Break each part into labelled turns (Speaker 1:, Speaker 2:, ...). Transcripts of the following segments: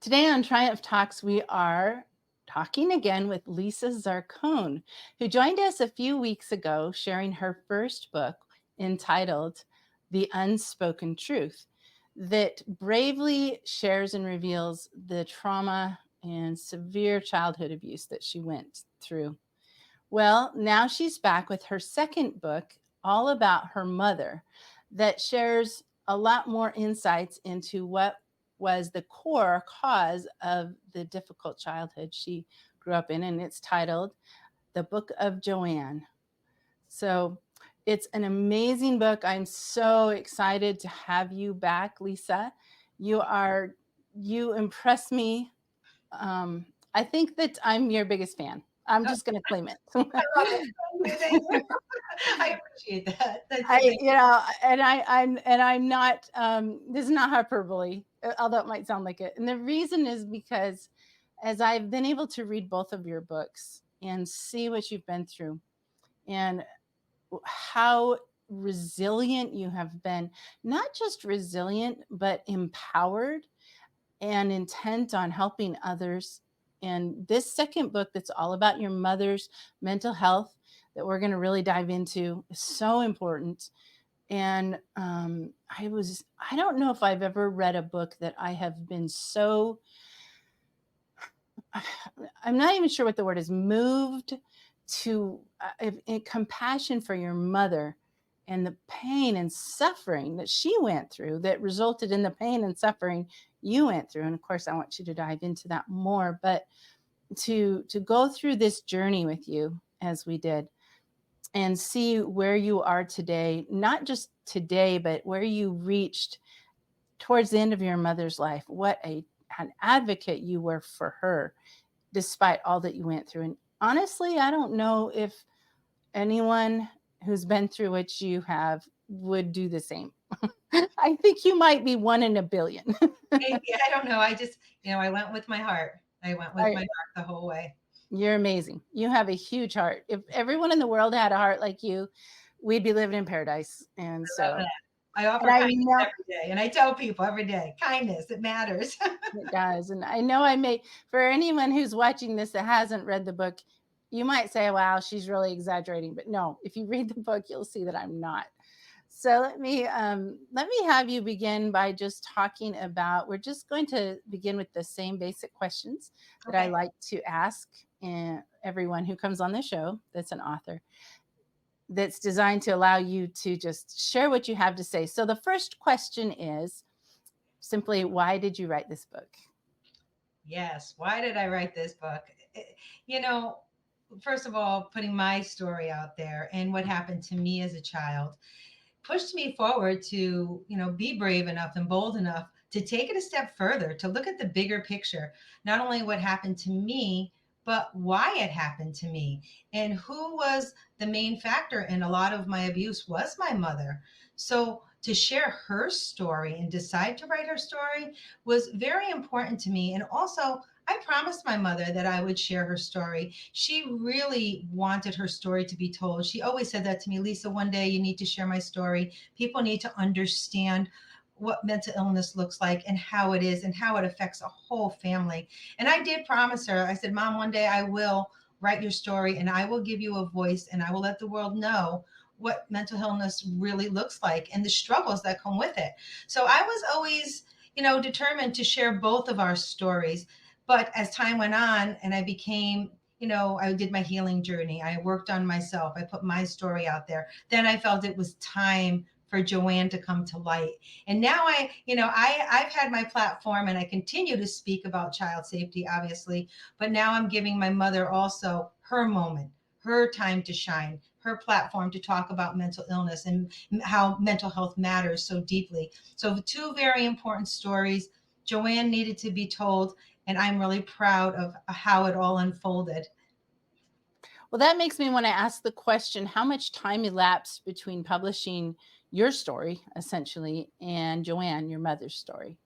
Speaker 1: Today on Triumph Talks, we are talking again with Lisa Zarcone, who joined us a few weeks ago sharing her first book entitled The Unspoken Truth, that bravely shares and reveals the trauma and severe childhood abuse that she went through. Well, now she's back with her second book, all about her mother, that shares a lot more insights into what was the core cause of the difficult childhood she grew up in. And it's titled The Book of Joann. So it's an amazing book. I'm so excited to have you back, Lisa. You impress me. I think that I'm your biggest fan. I'm
Speaker 2: Oh,
Speaker 1: just going to claim it.
Speaker 2: I love it. Thank you, thank you. I appreciate that. That's
Speaker 1: I,
Speaker 2: amazing.
Speaker 1: you know, I'm not. This is not hyperbole, although it might sound like it. And the reason is because, as I've been able to read both of your books and see what you've been through, and how resilient you have been, not just resilient, but empowered and intent on helping others. And this second book, that's all about your mother's mental health, that we're going to really dive into, is so important. And I don't know if I've ever read a book that I have been so, I'm not even sure what the word is, moved to compassion for your mother and the pain and suffering that she went through that resulted in the pain and suffering you went through. And of course, I want you to dive into that more, but to go through this journey with you as we did and see where you are today, not just today, but where you reached towards the end of your mother's life, what an advocate you were for her despite all that you went through. And honestly, I don't know if anyone who's been through what you have would do the same. I think you might be one in a billion.
Speaker 2: Maybe, I don't know. I just, I went with my heart. I went with my
Speaker 1: I,
Speaker 2: heart the whole way.
Speaker 1: you're amazing. You have a huge heart. If everyone in the world had a heart like you, we'd be living in paradise. And
Speaker 2: I love
Speaker 1: so,
Speaker 2: that. I
Speaker 1: and
Speaker 2: offer
Speaker 1: I
Speaker 2: kindness
Speaker 1: know
Speaker 2: every day, and I tell people every day, kindness, it matters.
Speaker 1: it does. And I know I may, for anyone who's watching this that hasn't read the book, you might say, wow, she's really exaggerating. But no, if you read the book, you'll see that I'm not. So let me have you begin by just talking about. We're just going to begin with the same basic questions that I
Speaker 2: Okay.
Speaker 1: like to ask everyone who comes on the show that's an author. That's designed to allow you to just share what you have to say. So the first question is simply, why did you write this book?
Speaker 2: Yes. Why did I write this book? You know, first of all, putting my story out there and what happened to me as a child pushed me forward to, be brave enough and bold enough to take it a step further, to look at the bigger picture, not only what happened to me, but why it happened to me and who was the main factor in a lot of my abuse was my mother. So to share her story and decide to write her story was very important to me. And also, I promised my mother that I would share her story. She really wanted her story to be told. She always said that to me, Lisa, one day you need to share my story. People need to understand what mental illness looks like and how it is and how it affects a whole family. And I did promise her, I said, Mom, one day I will write your story and I will give you a voice and I will let the world know what mental illness really looks like and the struggles that come with it. So I was always, determined to share both of our stories. But as time went on and I became, I did my healing journey, I worked on myself, I put my story out there. Then I felt it was time for Joann to come to light. And now I've had my platform and I continue to speak about child safety, obviously, but now I'm giving my mother also her moment, her time to shine, her platform to talk about mental illness and how mental health matters so deeply. So two very important stories. Joann needed to be told, and I'm really proud of how it all unfolded.
Speaker 1: Well, that makes me want to ask the question, how much time elapsed between publishing your story, essentially, and Joanne, your mother's story?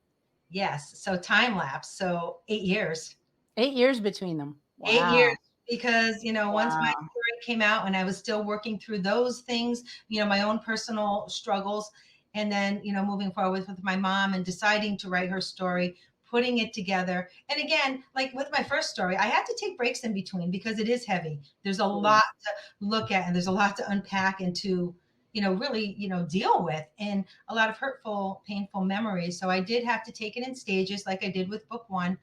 Speaker 2: Yes, so time lapse, so 8 years.
Speaker 1: 8 years between them.
Speaker 2: 8 years,
Speaker 1: Wow.
Speaker 2: because once my
Speaker 1: Wow.
Speaker 2: story came out and I was still working through those things, my own personal struggles, and then moving forward with my mom and deciding to write her story putting it together. And again, like with my first story, I had to take breaks in between because it is heavy. There's a
Speaker 1: Yeah.
Speaker 2: lot to look at, and there's a lot to unpack and to, really, deal with, and a lot of hurtful, painful memories. So I did have to take it in stages like I did with book one.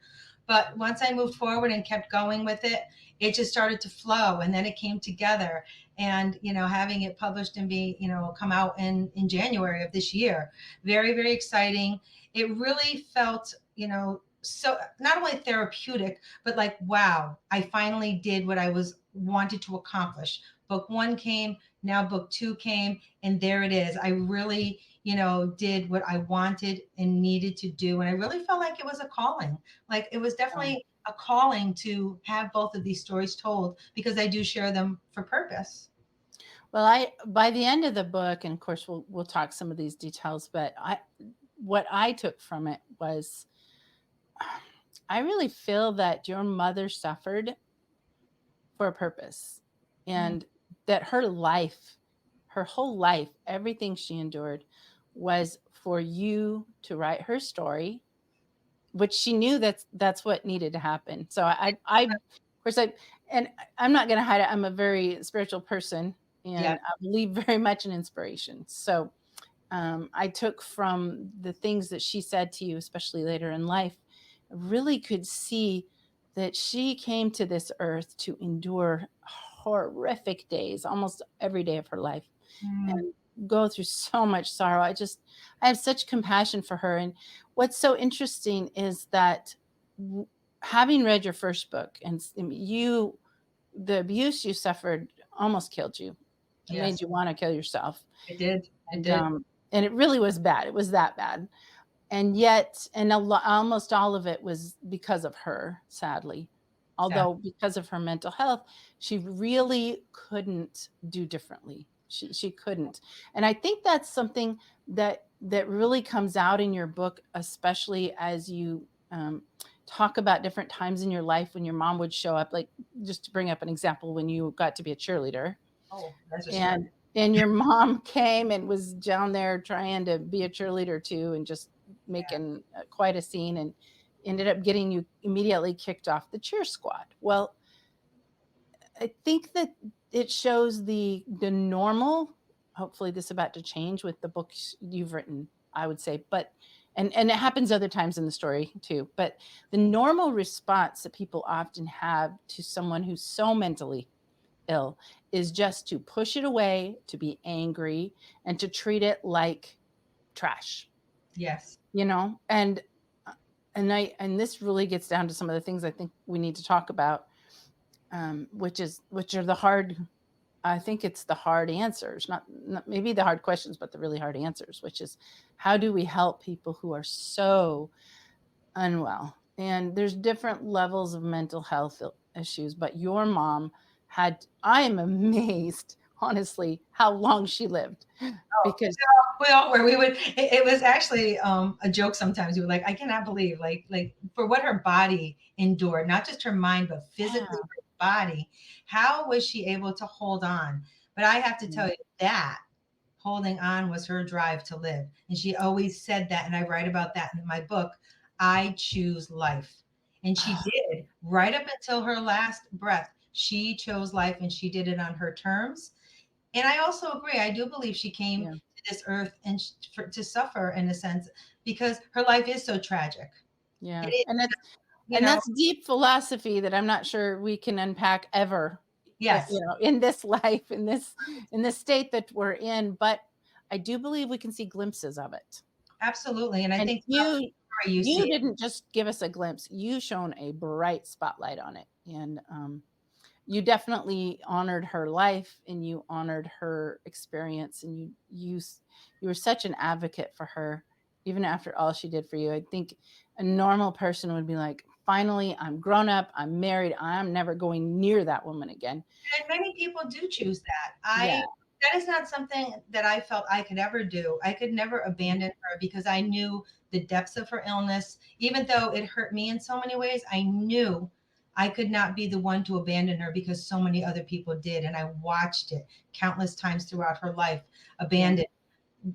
Speaker 2: But once I moved forward and kept going with it, it just started to flow, and then it came together. And having it published and be, come out in January of this year, very, very exciting. It really felt, so not only therapeutic, but like, wow, I finally did what I was wanted to accomplish. Book one came, now book two came, and there it is. I really, did what I wanted and needed to do. And I really felt like it was a calling. Like it was
Speaker 1: Um,
Speaker 2: definitely a calling to have both of these stories told, because I do share them for purpose.
Speaker 1: well, I by the end of the book, and of course we'll talk some of these details, but I what I took from it was I really feel that your mother suffered for a purpose,
Speaker 2: Mm,
Speaker 1: and that her life, her whole life, everything she endured was for you to write her story, which she knew that's what needed to happen. So of course I'm not going to hide it. I'm a very spiritual person,
Speaker 2: yeah.
Speaker 1: and I believe very much in inspiration. So I took from the things that she said to you, especially later in life, I really could see that she came to this earth to endure horrific days, almost every day of her life,
Speaker 2: Mm,
Speaker 1: and go through so much sorrow. I have such compassion for her. And what's so interesting is that w- having read your first book and the abuse you suffered almost killed you. It made
Speaker 2: yes,
Speaker 1: you want to kill yourself.
Speaker 2: it did. It
Speaker 1: And,
Speaker 2: did.
Speaker 1: and it really was bad. It was that bad. And yet almost all of it was because of her, sadly.
Speaker 2: Sad.
Speaker 1: Although because of her mental health, she really couldn't do differently. She couldn't. And I think that's something that really comes out in your book, especially as you, talk about different times in your life when your mom would show up, like, just to bring up an example, when you got to be a cheerleader,
Speaker 2: Oh, that's a story.
Speaker 1: and your mom came and was down there trying to be a cheerleader too, and just
Speaker 2: Yeah.
Speaker 1: making quite a scene, and ended up getting you immediately kicked off the cheer squad. Well, I think that it shows the normal. Hopefully this about to change with the books you've written, I would say, but and it happens other times in the story too, but the normal response that people often have to someone who's so mentally ill is just to push it away, to be angry, and to treat it like trash,
Speaker 2: Yes.
Speaker 1: you know? And this really gets down to some of the things I think we need to talk about, which are the hard. I think it's the hard answers, not maybe the hard questions, but the really hard answers, which is how do we help people who are so unwell? And there's different levels of mental health issues, but your mom had, I am amazed, honestly, how long she lived,
Speaker 2: Oh,
Speaker 1: because
Speaker 2: we all were. We would. It was actually a joke. Sometimes we were like, I cannot believe, like for what her body endured, not just her mind, but
Speaker 1: yeah,
Speaker 2: physically her body. How was she able to hold on? But I have to
Speaker 1: yeah,
Speaker 2: tell you that holding on was her drive to live, and she always said that. And I write about that in my book. I choose life, and she did right up until her last breath. She chose life, and she did it on her terms. And I also agree. I do believe she came
Speaker 1: yeah,
Speaker 2: to this earth and to suffer in a sense, because her life is so tragic. It
Speaker 1: yeah.
Speaker 2: is, you
Speaker 1: And
Speaker 2: know.
Speaker 1: that's deep philosophy that I'm not sure we can unpack ever,
Speaker 2: Yes,
Speaker 1: in this life, in this state that we're in. But I do believe we can see glimpses of it.
Speaker 2: absolutely. And I
Speaker 1: And
Speaker 2: think throughout the story, you see
Speaker 1: you
Speaker 2: it.
Speaker 1: didn't just give us a glimpse, you shone a bright spotlight on it, and, you definitely honored her life, and you honored her experience, and you were such an advocate for her, even after all she did for you. I think a normal person would be like, "Finally, I'm grown up, I'm married, I'm never going near that woman again."
Speaker 2: And many people do choose that.
Speaker 1: Yeah,
Speaker 2: That is not something that I felt I could ever do. I could never abandon her because I knew the depths of her illness. Even though it hurt me in so many ways, I knew I could not be the one to abandon her because so many other people did. And I watched it countless times throughout her life,
Speaker 1: yeah,
Speaker 2: abandoned,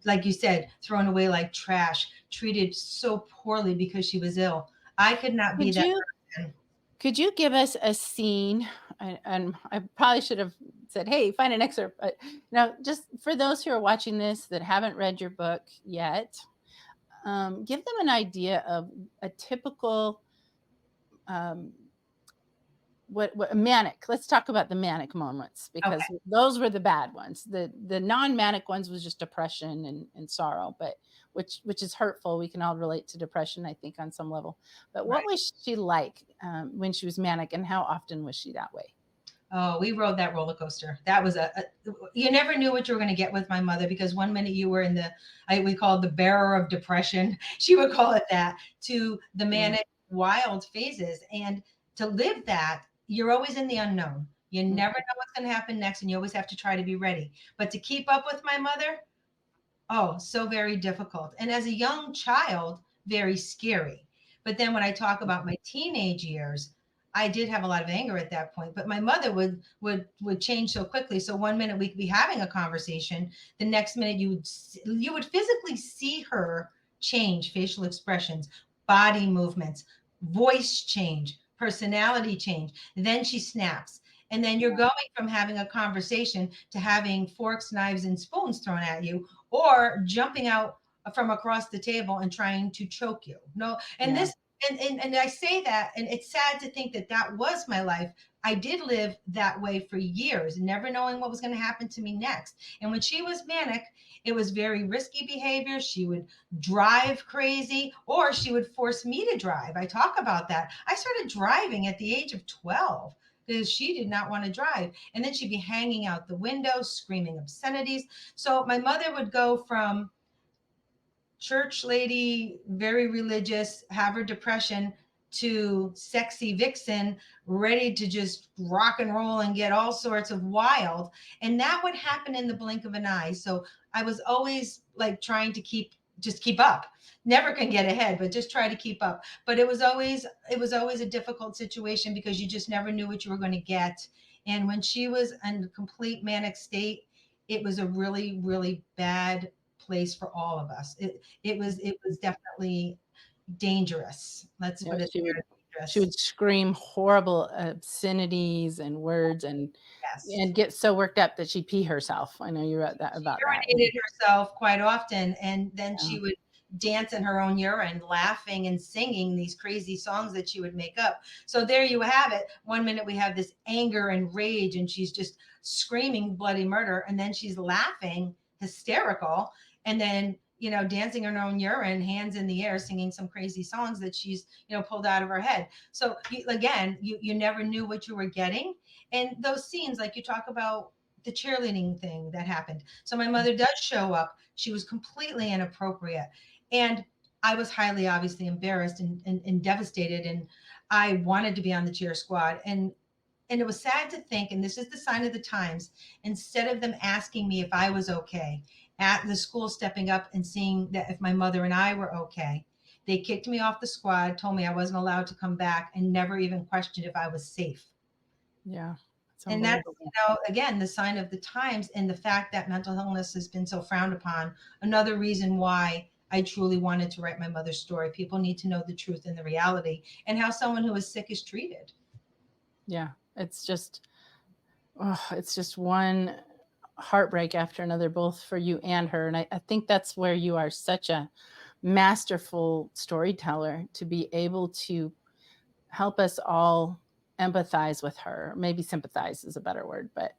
Speaker 2: like you said, thrown away like trash, treated so poorly because she was ill. I could not be
Speaker 1: Could
Speaker 2: that
Speaker 1: you
Speaker 2: person.
Speaker 1: could you give us a scene? And I probably should have said, "Hey, find an excerpt." But now, just for those who are watching this that haven't read your book yet, give them an idea of a typical um, what manic. Let's talk about the manic moments
Speaker 2: Okay.
Speaker 1: because those were the bad ones. The non-manic ones was just depression and sorrow, but which is hurtful. We can all relate to depression, I think, on some level. But what
Speaker 2: Right.
Speaker 1: was she like when she was manic, and how often was she that way?
Speaker 2: Oh, we rode that roller coaster. That was you never knew what you were going to get with my mother, because one minute you were in we call it the bearer of depression. She would call it that, to the
Speaker 1: Mm,
Speaker 2: manic wild phases. And to live that, you're always in the unknown. You never
Speaker 1: mhm,
Speaker 2: know what's going to happen next, and you always have to try to be ready. But to keep up with my mother, oh, so very difficult. And as a young child, very scary. But then when I talk about my teenage years, I did have a lot of anger at that point. But my mother would change so quickly. So one minute we could be having a conversation, the next minute you would physically see her change facial expressions, body movements, voice change, personality change. Then she snaps. And then you're going from having a conversation to having forks, knives, and spoons thrown at you, or jumping out from across the table and trying to choke you. No, and
Speaker 1: yeah,
Speaker 2: this and I say that, and it's sad to think that that was my life. I did live that way for years, never knowing what was going to happen to me next. And when she was manic, it was very risky behavior. She would drive crazy, or she would force me to drive. I talk about that. I started driving at the age of 12 because she did not want to drive. And then she'd be hanging out the window, screaming obscenities. So my mother would go from church lady, very religious, have her depression, to sexy vixen, ready to just rock and roll and get all sorts of wild. And that would happen in the blink of an eye. So I was always like trying to just keep up. Never can get ahead, but just try to keep up. But it was always a difficult situation because you just never knew what you were going to get. And when she was in a complete manic state, it was a really, really bad place for all of us. It was definitely dangerous. Let's
Speaker 1: you know,
Speaker 2: put it there,
Speaker 1: she
Speaker 2: dangerous.
Speaker 1: would scream horrible obscenities and words
Speaker 2: Yes.
Speaker 1: and get so worked up that she'd pee herself. I know you wrote that
Speaker 2: She
Speaker 1: about that.
Speaker 2: urinated herself quite often, and then
Speaker 1: Yeah,
Speaker 2: she would dance in her own urine, laughing and singing these crazy songs that she would make up. So there you have it. One minute we have this anger and rage, and she's just screaming bloody murder, and then she's laughing, hysterical, and then dancing in her own urine, hands in the air, singing some crazy songs that she's pulled out of her head. So again, you never knew what you were getting, and those scenes, like you talk about the cheerleading thing that happened. So my mother does show up. She was completely inappropriate. And I was highly obviously embarrassed and devastated. And I wanted to be on the cheer squad. And it was sad to think, and this is the sign of the times, instead of them asking me if I was okay, at the school stepping up and seeing that if my mother and I were okay, they kicked me off the squad, told me I wasn't allowed to come back, and never even questioned if I was safe.
Speaker 1: yeah, it's
Speaker 2: And that's,
Speaker 1: unbelievable.
Speaker 2: again, the sign of the times, and the fact that mental illness has been so frowned upon. Another reason why I truly wanted to write my mother's story. People need to know the truth and the reality, and how someone who is sick is treated.
Speaker 1: Yeah, it's just one heartbreak after another, both for you and her. And I think that's where you are such a masterful storyteller to be able to help us all empathize with her. Maybe sympathize is a better word, but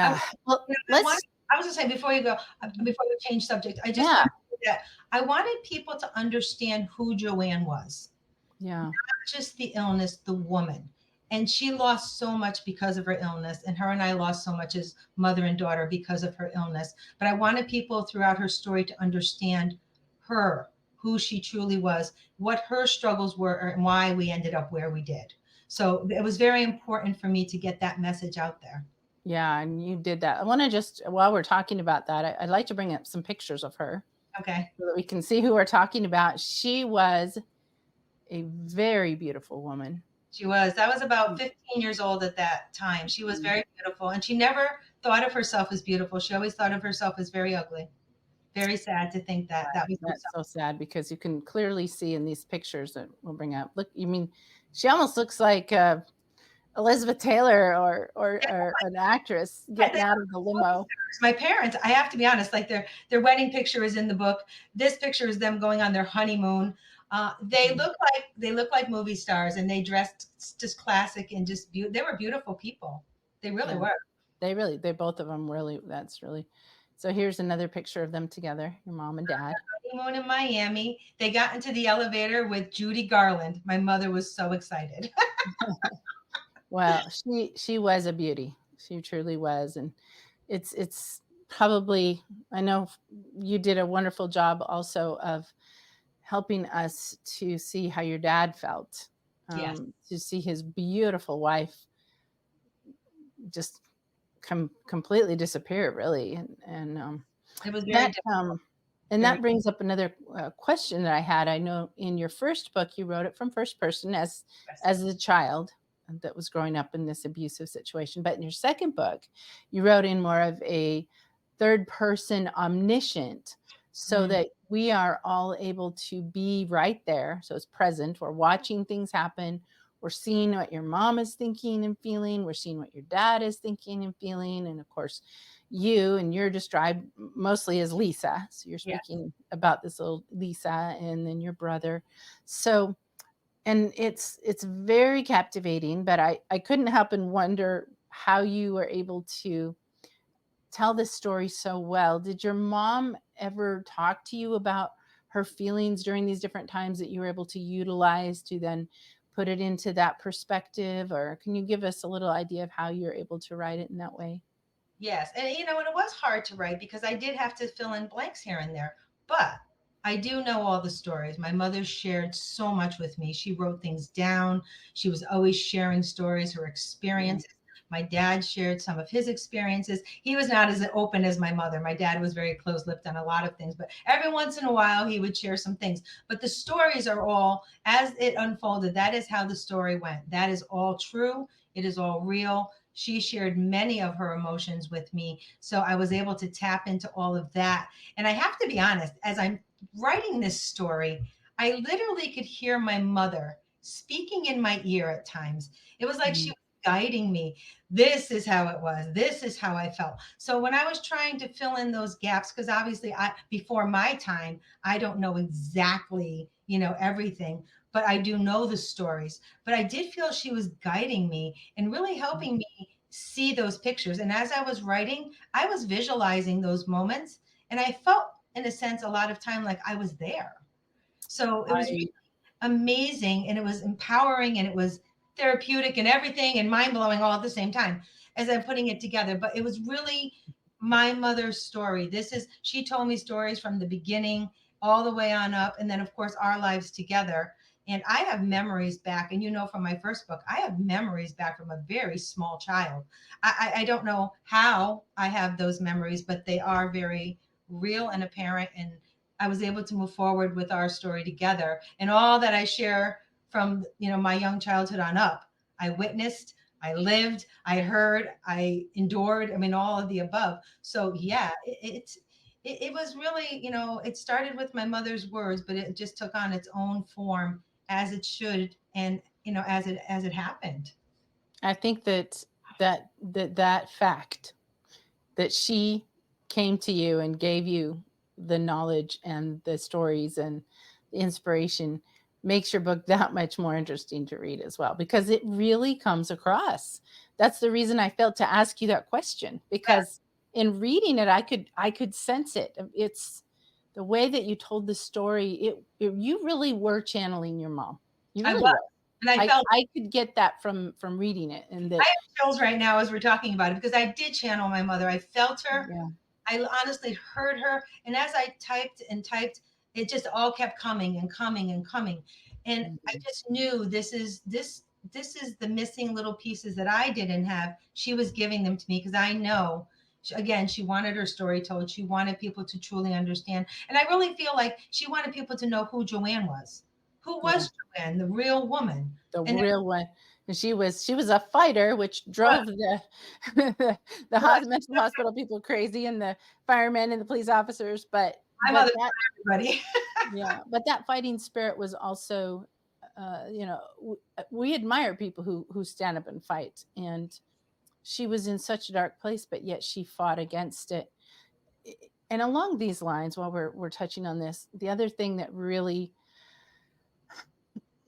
Speaker 2: I,
Speaker 1: yeah. Well,
Speaker 2: I want.
Speaker 1: let's,
Speaker 2: I was going to say, before you go, before we change subject, I just
Speaker 1: yeah,
Speaker 2: want to say that I wanted people to understand who Joanne was,
Speaker 1: yeah,
Speaker 2: just the illness, the woman. And she lost so much because of her illness, and her and I lost so much as mother and daughter because of her illness. But I wanted people throughout her story to understand her, who she truly was, what her struggles were, and why we ended up where we did. So it was very important for me to get that message out there.
Speaker 1: yeah. And you did that. I want to just, while we're talking about that, I'd like to bring up some pictures of her
Speaker 2: Okay.
Speaker 1: so that we can see who we're talking about. She was a very beautiful woman.
Speaker 2: She was. I was about 15 years old at that time. She was
Speaker 1: Mhm.
Speaker 2: very beautiful, and she never thought of herself as beautiful. She always thought of herself as very ugly. Very sad to think that that was the
Speaker 1: That's so sad because you can clearly see in these pictures that we'll bring up. Look, you mean she almost looks like, Elizabeth Taylor or an actress
Speaker 2: yeah, they
Speaker 1: getting out of the
Speaker 2: were movie
Speaker 1: limo.
Speaker 2: stars. My parents, I have to be honest, like their wedding picture is in the book. This picture is them going on their honeymoon.
Speaker 1: Mhm.
Speaker 2: They look like movie stars, and they dressed just classic and just they were beautiful people. They really
Speaker 1: Yeah,
Speaker 2: were.
Speaker 1: they both of them really that's really so here's another picture of them together, your mom and dad.
Speaker 2: Honeymoon in Miami. They got into the elevator with Judy Garland. My mother was so excited.
Speaker 1: Well, she was a beauty. She truly was, and it's probably I know you did a wonderful job also of helping us to see how your dad felt,
Speaker 2: Yes,
Speaker 1: to see his beautiful wife just completely disappear, really, and
Speaker 2: it was very
Speaker 1: that
Speaker 2: difficult.
Speaker 1: and
Speaker 2: Very
Speaker 1: that brings up another question that I had. I know in your first book you wrote it from first person
Speaker 2: yes.
Speaker 1: as a child that was growing up in this abusive situation, but in your second book you wrote in more of a third person omniscient, so
Speaker 2: Mm,
Speaker 1: that we are all able to be right there. So it's present. We're watching things happen. We're seeing what your mom is thinking and feeling. We're seeing what your dad is thinking and feeling. And of course, you and you're described mostly as Lisa. So you're
Speaker 2: yes.
Speaker 1: speaking about this little Lisa and then your brother. So and it's very captivating, but I couldn't help and wonder how you were able to tell this story so well. Did your mom ever talk to you about her feelings during these different times that you were able to utilize to then put it into that perspective? Or can you give us a little idea of how you're able to write it in that way?
Speaker 2: Yes, and and it was hard to write because I did have to fill in blanks here and there. But I do know all the stories. My mother shared so much with me. She wrote things down. She was always sharing stories, her
Speaker 1: Yeah.
Speaker 2: experiences. My dad shared some of his experiences. He was not as open as my mother. My dad was very close-lipped on a lot of things, but every once in a while he would share some things. But the stories are all as it unfolded. That is how the story went. That is all true. It is all real. She shared many of her emotions with me. So I was able to tap into all of that. And I have to be honest, as I'm writing this story, I literally could hear my mother speaking in my ear at times. It was like she
Speaker 1: Mm.
Speaker 2: was guiding me. This is how it was. This is how I felt. So when I was trying to fill in those gaps, because obviously I before my time, I don't know exactly, everything, but I do know the stories. But I did feel she was guiding me and really helping me see those pictures. And as I was writing, I was visualizing those moments. And I felt, in a sense, a lot of time like I was there. So it was
Speaker 1: I
Speaker 2: amazing and it was empowering and it was therapeutic and everything and mind blowing all at the same time as I'm putting it together. But it was really my mother's story. She told me stories from the beginning all the way on up. And then, of course, our lives together. And I have memories back. And from my first book, I have memories back from a very small child. I don't know how I have those memories, but they are very real and apparent. And I was able to move forward with our story together. And all that I share from my young childhood on up, I witnessed, I lived, I heard, I endured. I mean, all of the above. So yeah, it was really, it started with my mother's words, but it just took on its own form as it should, and as it happened.
Speaker 1: I think that fact that she came to you and gave you the knowledge and the stories and the inspiration makes your book that much more interesting to read as well, because it really comes across. That's the reason I felt to ask you that question, because in reading it I could sense it. It's the way that you told the story. You really were channeling your mom. You
Speaker 2: I
Speaker 1: really
Speaker 2: was,
Speaker 1: were.
Speaker 2: and I
Speaker 1: I
Speaker 2: felt
Speaker 1: I could get that from reading it, and
Speaker 2: I
Speaker 1: that
Speaker 2: have chills right now as we're talking about it because I did channel my mother. I felt her.
Speaker 1: yeah.
Speaker 2: I honestly heard her. And as I typed and typed, it just all kept coming and coming and coming. And I
Speaker 1: Mhm.
Speaker 2: just knew this is the missing little pieces that I didn't have. She was giving them to me because I know again, she wanted her story told. She wanted people to truly understand. And I really feel like she wanted people to know who Joann was. Who
Speaker 1: Yeah.
Speaker 2: was Joann, the real woman?
Speaker 1: The
Speaker 2: And
Speaker 1: real one. And she was a fighter, which
Speaker 2: Well,
Speaker 1: drove the
Speaker 2: well,
Speaker 1: mental hospital people crazy, and the firemen and the police officers,
Speaker 2: my
Speaker 1: but
Speaker 2: mother
Speaker 1: that
Speaker 2: fought everybody.
Speaker 1: yeah, but that fighting spirit was also, we admire people who stand up and fight, and she was in such a dark place, but yet she fought against it. And along these lines, while we're touching on this, the other thing that really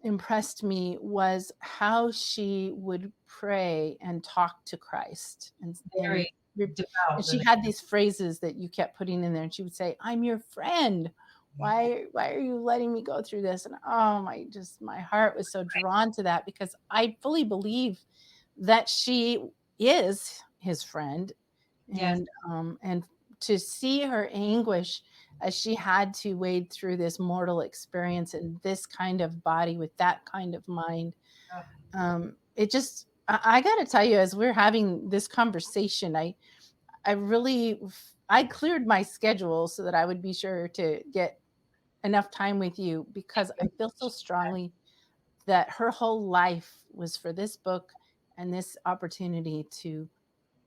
Speaker 1: impressed me was how she would pray and talk to Christ,
Speaker 2: Very
Speaker 1: and
Speaker 2: devout
Speaker 1: she
Speaker 2: women.
Speaker 1: had these phrases that you kept putting in there, and she would say, "I'm your friend.
Speaker 2: Yeah,
Speaker 1: Why are you letting me go through this?" And oh my heart was so drawn to that, because I fully believe that she is his friend,
Speaker 2: yes,
Speaker 1: and to see her anguish as she had to wade through this mortal experience in this kind of body with that kind of mind.
Speaker 2: oh,
Speaker 1: It just, I got to tell you, as we're having this conversation, I really, I cleared my schedule so that I would be sure to get enough time with you, because I feel so strongly that her whole life was for this book and this opportunity to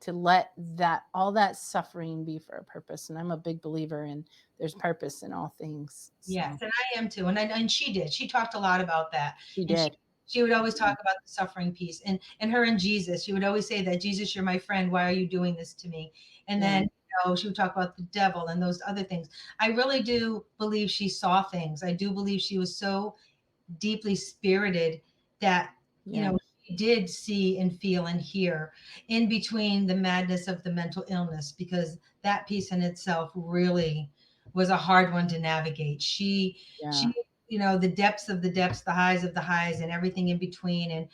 Speaker 1: let that, all that suffering, be for a purpose. And I'm a big believer in there's purpose in all things.
Speaker 2: yes,
Speaker 1: So
Speaker 2: and I am too, and she did. She talked a lot about that,
Speaker 1: she
Speaker 2: and
Speaker 1: did.
Speaker 2: she would always talk about the suffering piece, and her and Jesus. She would always say that, Jesus, you're my friend. Why are you doing this to me? And
Speaker 1: Yeah.
Speaker 2: then she would talk about the devil and those other things. I really do believe she saw things. I do believe she was so deeply spirited that
Speaker 1: Yeah.
Speaker 2: she did see and feel and hear in between the madness of the mental illness, because that piece in itself really was a hard one to navigate. She
Speaker 1: Yeah.
Speaker 2: the depths of the depths, the highs of the highs, and everything in between. And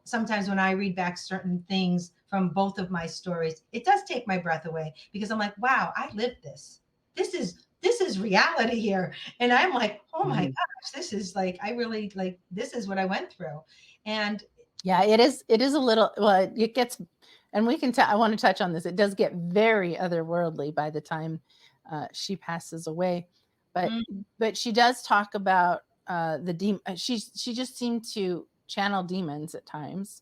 Speaker 2: sometimes when I read back certain things from both of my stories, it does take my breath away, because I'm like, wow, I lived this. This is reality here. And I'm like, oh my
Speaker 1: Mhm.
Speaker 2: gosh, this is like, I really, like, this is what I went through. And
Speaker 1: Yeah, it is a little, well, it gets, and we can tell, I want to touch on this. It does get very otherworldly by the time she passes away. But
Speaker 2: mm,
Speaker 1: she does talk about the demon. She just seemed to channel demons at times,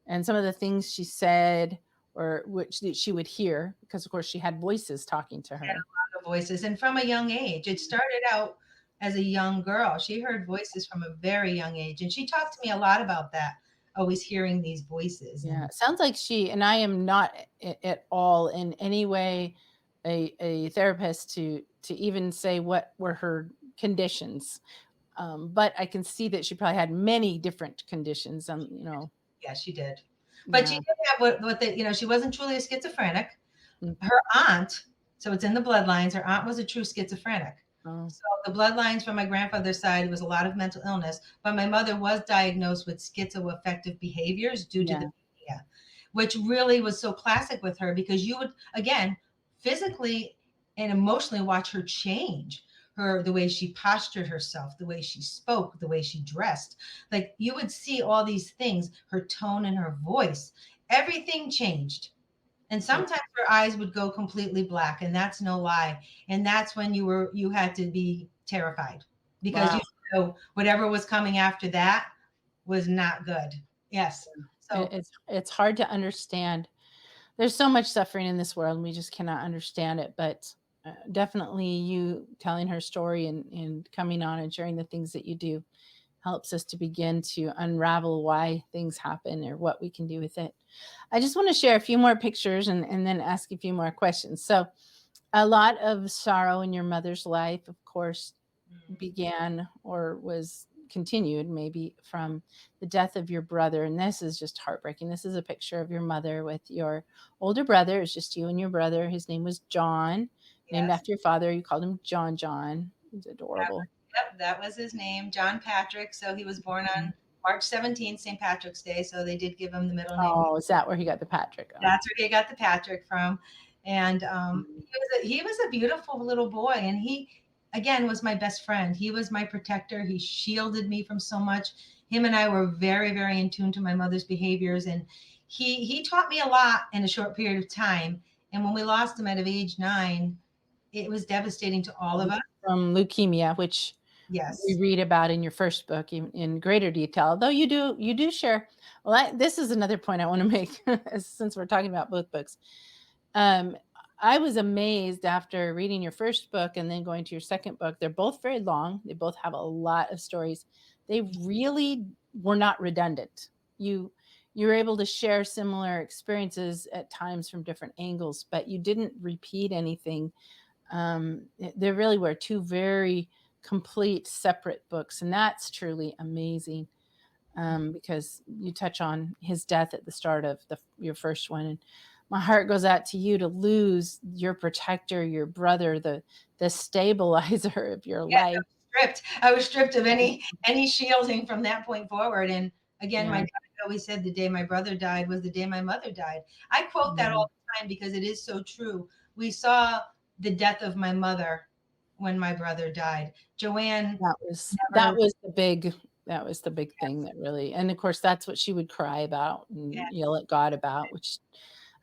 Speaker 1: and some of the things she said, or which that she would hear, because of course she had voices talking to her.
Speaker 2: the voices, and from a young age, it started out as a young girl. She heard voices from a very young age. And she talked to me a lot about that, always hearing these voices.
Speaker 1: Yeah,
Speaker 2: And
Speaker 1: it sounds like and I am not at all in any way a therapist to even say what were her conditions. But I can see that she probably had many different conditions.
Speaker 2: yeah, she did. But she
Speaker 1: Yeah.
Speaker 2: did have she wasn't truly a schizophrenic.
Speaker 1: Mm.
Speaker 2: Her aunt, so it's in the bloodlines, her aunt was a true schizophrenic.
Speaker 1: Oh,
Speaker 2: So the bloodlines from my grandfather's side was a lot of mental illness, but my mother was diagnosed with schizoaffective behaviors due to the
Speaker 1: yeah,
Speaker 2: mania, which really was so classic with her, because you would, again, physically and emotionally watch her change. The way she postured herself, the way she spoke, the way she dressed. Like, you would see all these things, her tone and her voice, everything changed. And
Speaker 1: yeah.
Speaker 2: sometimes her eyes would go completely black, and that's no lie. And that's when you had to be terrified, because
Speaker 1: Wow.
Speaker 2: whatever was coming after that was not good. Yes. So
Speaker 1: It's hard to understand. There's so much suffering in this world, and we just cannot understand it. But definitely, you telling her story and coming on and sharing the things that you do helps us to begin to unravel why things happen or what we can do with it. I just want to share a few more pictures, and then ask a few more questions. So, a lot of sorrow in your mother's life, of course, began or was continued maybe from the death of your brother. And this is just heartbreaking. This is a picture of your mother with your older brother. It's just you and your brother. His name was John, named
Speaker 2: yes,
Speaker 1: after your father. You called him John John. He's adorable.
Speaker 2: yep, that was his name, John Patrick. So he was born on March 17th, St. Patrick's Day. So they did give him the middle name.
Speaker 1: Oh, is that where he got the Patrick? Oh.
Speaker 2: That's where he got the Patrick from. And
Speaker 1: Mhm.
Speaker 2: he was a beautiful little boy. And he, again, was my best friend. He was my protector. He shielded me from so much. Him and I were very, very in tune to my mother's behaviors. And he taught me a lot in a short period of time. And when we lost him at age 9, it was devastating to all of us.
Speaker 1: From leukemia, which we
Speaker 2: Yes.
Speaker 1: read about in your first book in greater detail. Though you do share. Well, this is another point I want to make, since we're talking about both books. Um, I was amazed after reading your first book and then going to your second book. They're both very long. They both have a lot of stories. They really were not redundant. You were able to share similar experiences at times from different angles, but you didn't repeat anything. There really were two very complete separate books, and that's truly amazing. Because you touch on his death at the start of your first one, and my heart goes out to you to lose your protector, your brother, the stabilizer of your
Speaker 2: Yes,
Speaker 1: life.
Speaker 2: I was stripped of any shielding from that point forward. And again, my
Speaker 1: Yeah,
Speaker 2: dad always said the day my brother died was the day my mother died. I quote that
Speaker 1: yeah.
Speaker 2: all the time because it is so true. We saw the death of my mother when my brother died. Joanne
Speaker 1: That
Speaker 2: never.
Speaker 1: was the big thing that really, and of course that's what she would cry about and yell at God about, which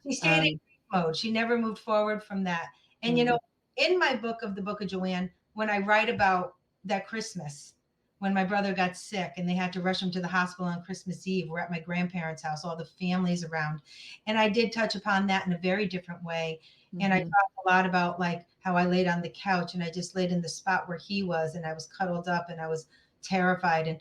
Speaker 2: She stayed in
Speaker 1: um
Speaker 2: grief mode. She never moved forward from that. And
Speaker 1: mm,
Speaker 2: in my Book of Joann, when I write about that Christmas, when my brother got sick and they had to rush him to the hospital on Christmas Eve, we're at my grandparents' house, all the families around. And I did touch upon that in a very different way. And I
Speaker 1: mhm,
Speaker 2: talked a lot about like how I laid on the couch and I just laid in the spot where he was and I was cuddled up and I was terrified and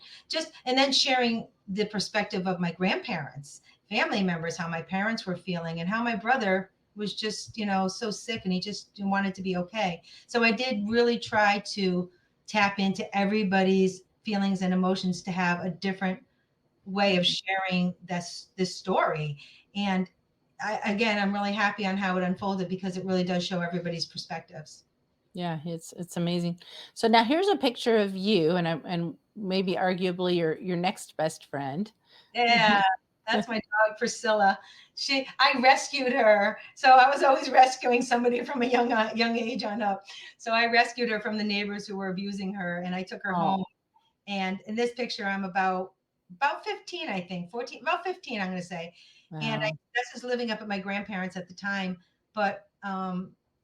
Speaker 2: then sharing the perspective of my grandparents, family members, how my parents were feeling and how my brother was just, so sick and he just wanted to be okay. So I did really try to tap into everybody's feelings and emotions to have a different way of
Speaker 1: mhm.
Speaker 2: sharing this story. And again, I'm really happy on how it unfolded because it really does show everybody's perspectives.
Speaker 1: Yeah, it's amazing. So now here's a picture of you and maybe arguably your next best friend.
Speaker 2: Yeah, that's my dog Priscilla. I rescued her, so I was always rescuing somebody from a young age on up. So I rescued her from the neighbors who were abusing her, and I took her
Speaker 1: Oh,
Speaker 2: home. And in this picture, I'm about 15, I think, 14, about 15, I'm going to say. And I
Speaker 1: wow.
Speaker 2: This is living up at my grandparents at the time, but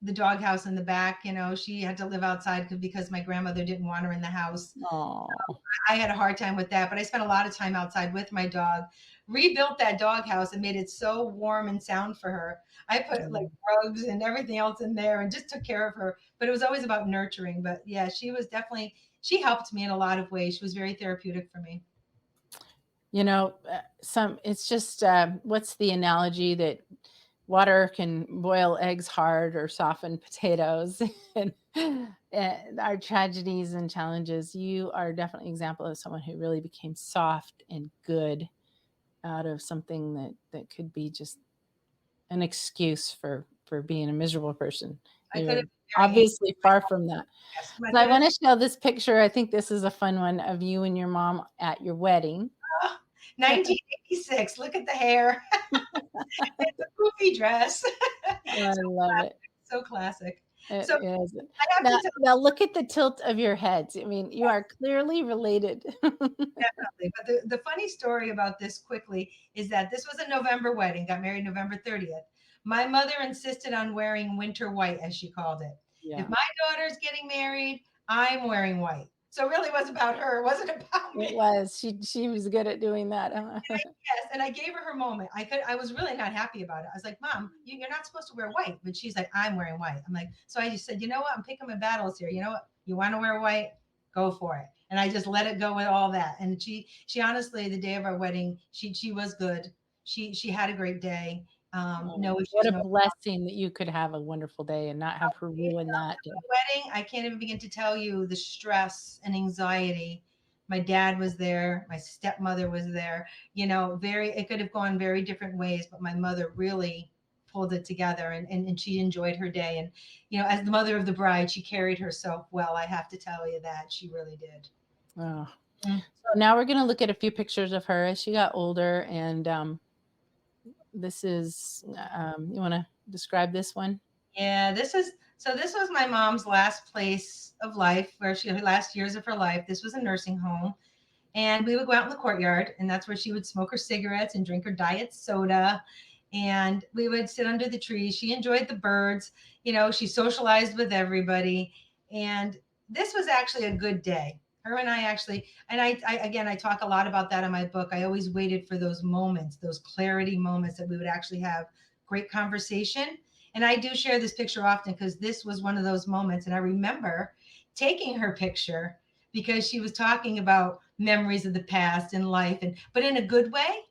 Speaker 2: the doghouse in the back, she had to live outside because my grandmother didn't want her in the house.
Speaker 1: Oh.
Speaker 2: I had a hard time with that, but I spent a lot of time outside with my dog. Rebuilt that doghouse and made it so warm and sound for her. I put like rugs and everything else in there and just took care of her. But it was always about nurturing. But yeah, she helped me in a lot of ways. She was very therapeutic for me.
Speaker 1: Some it's just what's the analogy that water can boil eggs hard or soften potatoes, and, our tragedies and challenges. You are definitely an example of someone who really became soft and good out of something that could be just an excuse for being a miserable person.
Speaker 2: I could have
Speaker 1: You're
Speaker 2: been very angry.
Speaker 1: obviously far from that.
Speaker 2: Yes, I
Speaker 1: So I
Speaker 2: could have.
Speaker 1: want to show this picture. I think this is a fun one of you and your mom at your wedding.
Speaker 2: Oh, 1986. Look at the hair. It's a poofy dress.
Speaker 1: I love it.
Speaker 2: So classic.
Speaker 1: It
Speaker 2: So
Speaker 1: is.
Speaker 2: I have to
Speaker 1: Now
Speaker 2: tell.
Speaker 1: now look at the tilt of your heads. I mean, you are clearly related.
Speaker 2: Definitely. But the funny story about this quickly is that this was a November wedding, got married November 30th. My mother insisted on wearing winter white, as she called it. If
Speaker 1: Yeah,
Speaker 2: my daughter's getting married, I'm wearing white. So it really was about her. It wasn't about
Speaker 1: it
Speaker 2: me.
Speaker 1: was. She was good at doing that, huh?
Speaker 2: Yes, and I gave her her moment. I was really not happy about it. I was like, Mom, you're not supposed to wear white. But she's like, I'm wearing white. I'm like, so I just said, you know what? I'm picking my battles here. You know what? You want to wear white? Go for it. And I just let it go with all that. And she honestly, the day of our wedding, she was good. She had a great day.
Speaker 1: Oh,
Speaker 2: No
Speaker 1: what
Speaker 2: issues,
Speaker 1: a
Speaker 2: no.
Speaker 1: blessing that you could have a wonderful day and not have her ruin that day.
Speaker 2: Wedding, I can't even begin to tell you the stress and anxiety. My dad was there, my stepmother was there. It could have gone very different ways, but my mother really pulled it together and she enjoyed her day. And, as the mother of the bride, she carried herself well. I have to tell you that she really did.
Speaker 1: Oh.
Speaker 2: Mm.
Speaker 1: So now we're gonna look at a few pictures of her as she got older, and this is you want to describe this one?
Speaker 2: Yeah, this was my mom's last place of life, where her last years of her life. This was a nursing home. And we would go out in the courtyard, and that's where she would smoke her cigarettes and drink her diet soda. And we would sit under the trees. She enjoyed the birds. She socialized with everybody. And this was actually a good day. Her and I actually, and I again, I talk a lot about that in my book. I always waited for those moments, those clarity moments that we would actually have great conversation. And I do share this picture often because this was one of those moments. And I remember taking her picture because she was talking about memories of the past and life, and but in a good way.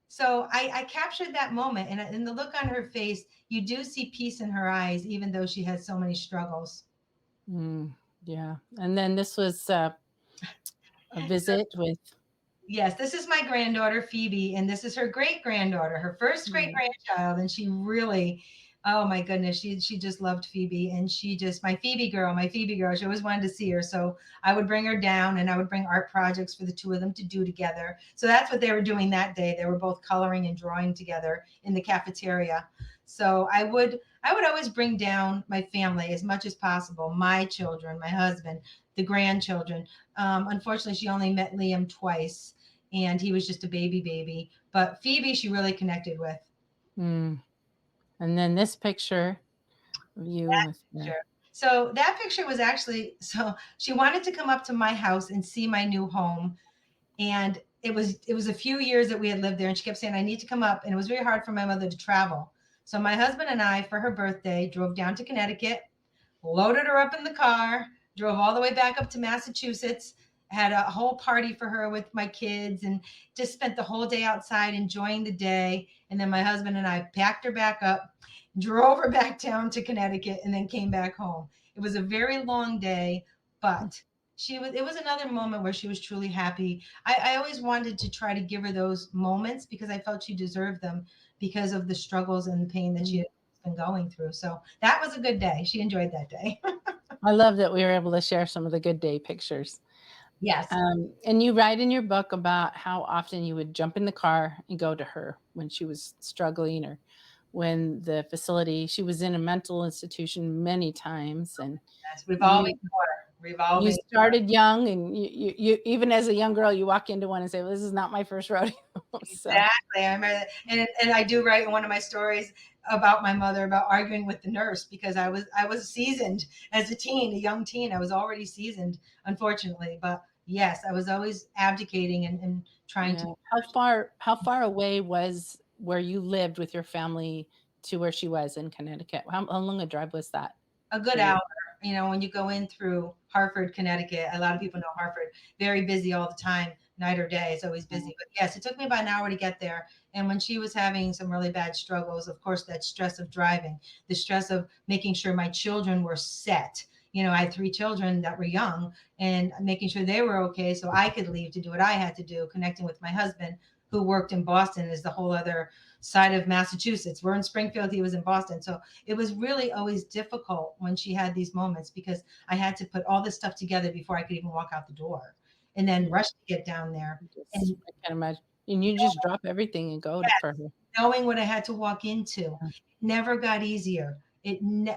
Speaker 2: So I captured that moment, and in the look on her face, you do see peace in her eyes, even though she has so many struggles.
Speaker 1: Mm, yeah. And then this was a visit with.
Speaker 2: Yes, this is my granddaughter Phoebe, and this is her great granddaughter, her first great
Speaker 1: Mm,
Speaker 2: grandchild, and she really, oh my goodness, she just loved Phoebe, and she just my Phoebe girl. She always wanted to see her, so I would bring her down, and I would bring art projects for the two of them to do together. So that's what they were doing that day. They were both coloring and drawing together in the cafeteria. So I would always bring down my family as much as possible, my children, my husband, the grandchildren. Unfortunately, she only met Liam twice, and he was just a baby. But Phoebe, she really connected with.
Speaker 1: mm. And then this picture of you with
Speaker 2: Sure. So that picture was actually, so she wanted to come up to my house and see my new home, and it was a few years that we had lived there, and she kept saying I need to come up, and it was very hard for my mother to travel. So my husband and I, for her birthday, drove down to Connecticut, loaded her up in the car, drove all the way back up to Massachusetts, had a whole party for her with my kids, and just spent the whole day outside enjoying the day. And then my husband and I packed her back up, drove her back down to Connecticut, and then came back home. It was a very long day, but it was another moment where she was truly happy. I always wanted to try to give her those moments because I felt she deserved them because of the struggles and the pain that she
Speaker 1: Mm.
Speaker 2: had been going through. So that was a good day. She enjoyed that day.
Speaker 1: I love that we were able to share some of the good day pictures.
Speaker 2: Yes.
Speaker 1: And you write in your book about how often you would jump in the car and go to her when she was struggling, or when the facility, she was in a mental institution many times. And
Speaker 2: Yes. Revolving
Speaker 1: you
Speaker 2: door.
Speaker 1: you
Speaker 2: Revolving door.
Speaker 1: started young, and you even as a young girl, you walk into one and say, well, this is not my first rodeo. So
Speaker 2: Exactly. I remember that. And I do write in one of my stories about my mother about arguing with the nurse because I was seasoned as a teen, a young teen. I was already seasoned, unfortunately. But yes, I was always abdicating and trying to
Speaker 1: yeah, how far away was where you lived with your family to where she was in Connecticut? How long a drive was that
Speaker 2: a
Speaker 1: for
Speaker 2: good
Speaker 1: you?
Speaker 2: hour. When you go in through Hartford, Connecticut, a lot of people know Hartford, very busy all the time, night or day. It's always busy. But yes, it took me about an hour to get there. And when she was having some really bad struggles, of course, that stress of driving, the stress of making sure my children were set. I had three children that were young, and making sure they were okay so I could leave to do what I had to do, connecting with my husband who worked in Boston, is the whole other side of Massachusetts. We're in Springfield, he was in Boston. So it was really always difficult when she had these moments because I had to put all this stuff together before I could even walk out the door and then
Speaker 1: Yeah,
Speaker 2: rush to get down there.
Speaker 1: just
Speaker 2: And
Speaker 1: I can imagine. And you just drop everything and go for her.
Speaker 2: knowing what I had to walk into never got easier.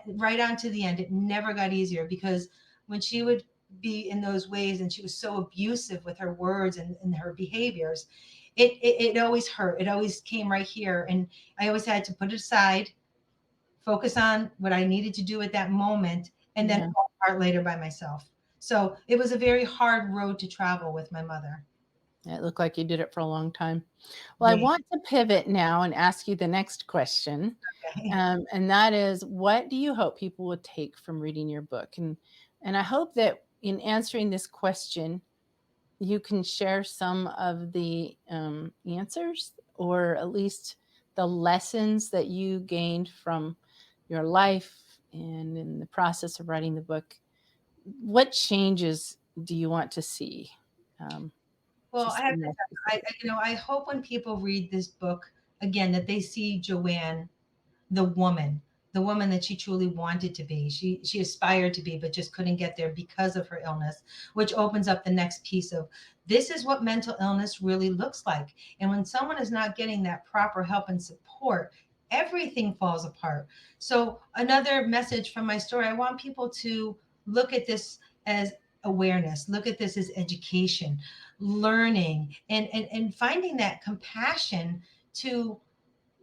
Speaker 2: Right on to the end, it never got easier because when she would be in those ways and she was so abusive with her words and her behaviors, it always hurt. It always came right here. And I always had to put it aside, focus on what I needed to do at that moment, and then
Speaker 1: Yeah,
Speaker 2: fall apart later by myself. So it was a very hard road to travel with my mother.
Speaker 1: it looked like you did it for a long time. Well, I
Speaker 2: Yeah.
Speaker 1: want to pivot now and ask you the next question,
Speaker 2: Okay.
Speaker 1: and that is, what do you hope people will take from reading your book? And I hope that in answering this question, you can share some of the answers, or at least the lessons that you gained from your life and in the process of writing the book. What changes do you want to see? Um,
Speaker 2: Well, I
Speaker 1: just
Speaker 2: have
Speaker 1: be
Speaker 2: to
Speaker 1: more
Speaker 2: I
Speaker 1: specific.
Speaker 2: I hope when people read this book again that they see Joanne, the woman, the woman that she truly wanted to be. She aspired to be, but just couldn't get there because of her illness, which opens up the next piece of this is what mental illness really looks like. And when someone is not getting that proper help and support, everything falls apart. So another message from my story, I want people to look at this as awareness, look at this as education, learning, and finding that compassion to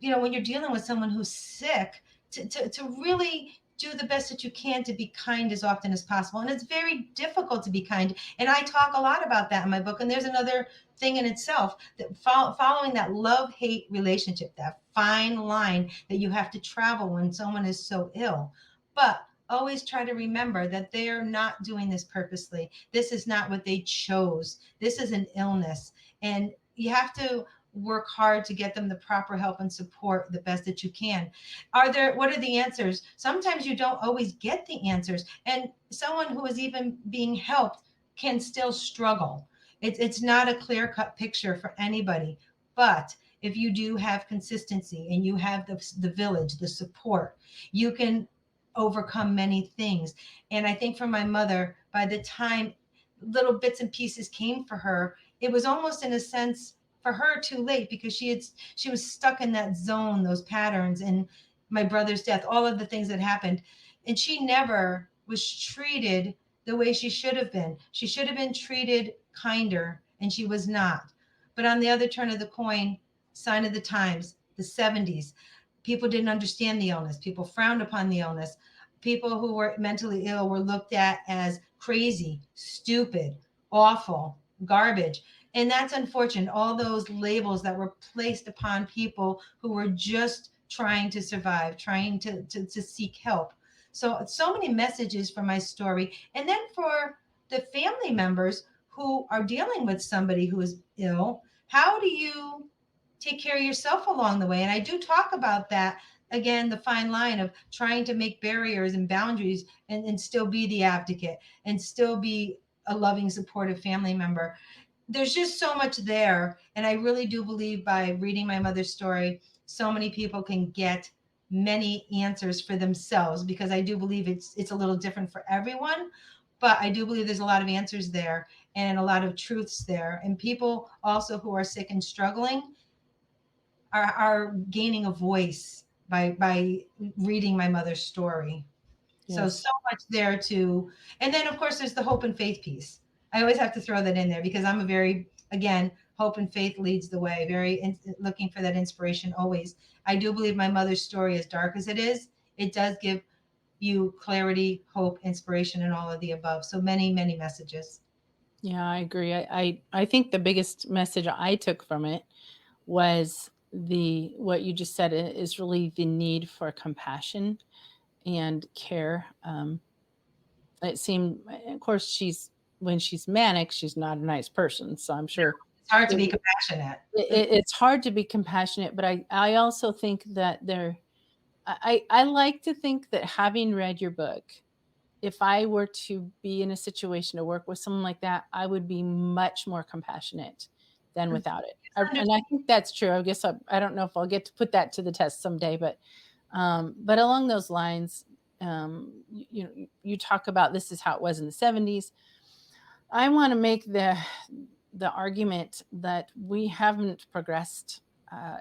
Speaker 2: when you're dealing with someone who's sick to really do the best that you can to be kind as often as possible. And it's very difficult to be kind. And I talk a lot about that in my book. And there's another thing in itself, that following that love hate relationship, that fine line that you have to travel when someone is so ill. But always try to remember that they are not doing this purposely. This is not what they chose. This is an illness. And you have to work hard to get them the proper help and support the best that you can. What are the answers? Sometimes you don't always get the answers. And someone who is even being helped can still struggle. It's not a clear cut picture for anybody. But if you do have consistency and you have the village, the support, you can overcome many things. And I think for my mother, by the time little bits and pieces came for her, it was almost in a sense for her too late, because she was stuck in that zone, those patterns, and my brother's death, all of the things that happened. And she never was treated the way she should have been. She should have been treated kinder, and she was not. But on the other turn of the coin, sign of the times, the 70s, people didn't understand the illness. People frowned upon the illness. People who were mentally ill were looked at as crazy, stupid, awful, garbage. And that's unfortunate. All those labels that were placed upon people who were just trying to survive, trying to seek help. So many messages for my story. And then for the family members who are dealing with somebody who is ill, how do you take care of yourself along the way? And I do talk about that, again, the fine line of trying to make barriers and boundaries, and still be the advocate and still be a loving, supportive family member. There's just so much there. And I really do believe by reading my mother's story, so many people can get many answers for themselves, because I do believe it's a little different for everyone. But I do believe there's a lot of answers there and a lot of truths there. And people also who are sick and struggling are gaining a voice by reading my mother's story. So
Speaker 1: Yes.
Speaker 2: much there too. And then of course there's the hope and faith piece. I always have to throw that in there, because I'm a very, again, hope and faith leads the way, looking for that inspiration always. I do believe my mother's story, as dark as it is, it does give you clarity, hope, inspiration, and all of the above. So many, many messages.
Speaker 1: Yeah, I agree. I think the biggest message I took from it was the what you just said is really the need for compassion and care. It seemed, of course, she's when she's manic, she's not a nice person. So I'm sure
Speaker 2: It's hard to
Speaker 1: it,
Speaker 2: be compassionate.
Speaker 1: it's hard to be compassionate. But I also think that I like to think that having read your book, if I were to be in a situation to work with someone like that, I would be much more compassionate than without it. And I think that's true. I guess I don't know if I'll get to put that to the test someday, but along those lines, you talk about this is how it was in the 70s. I want to make the argument that we haven't progressed.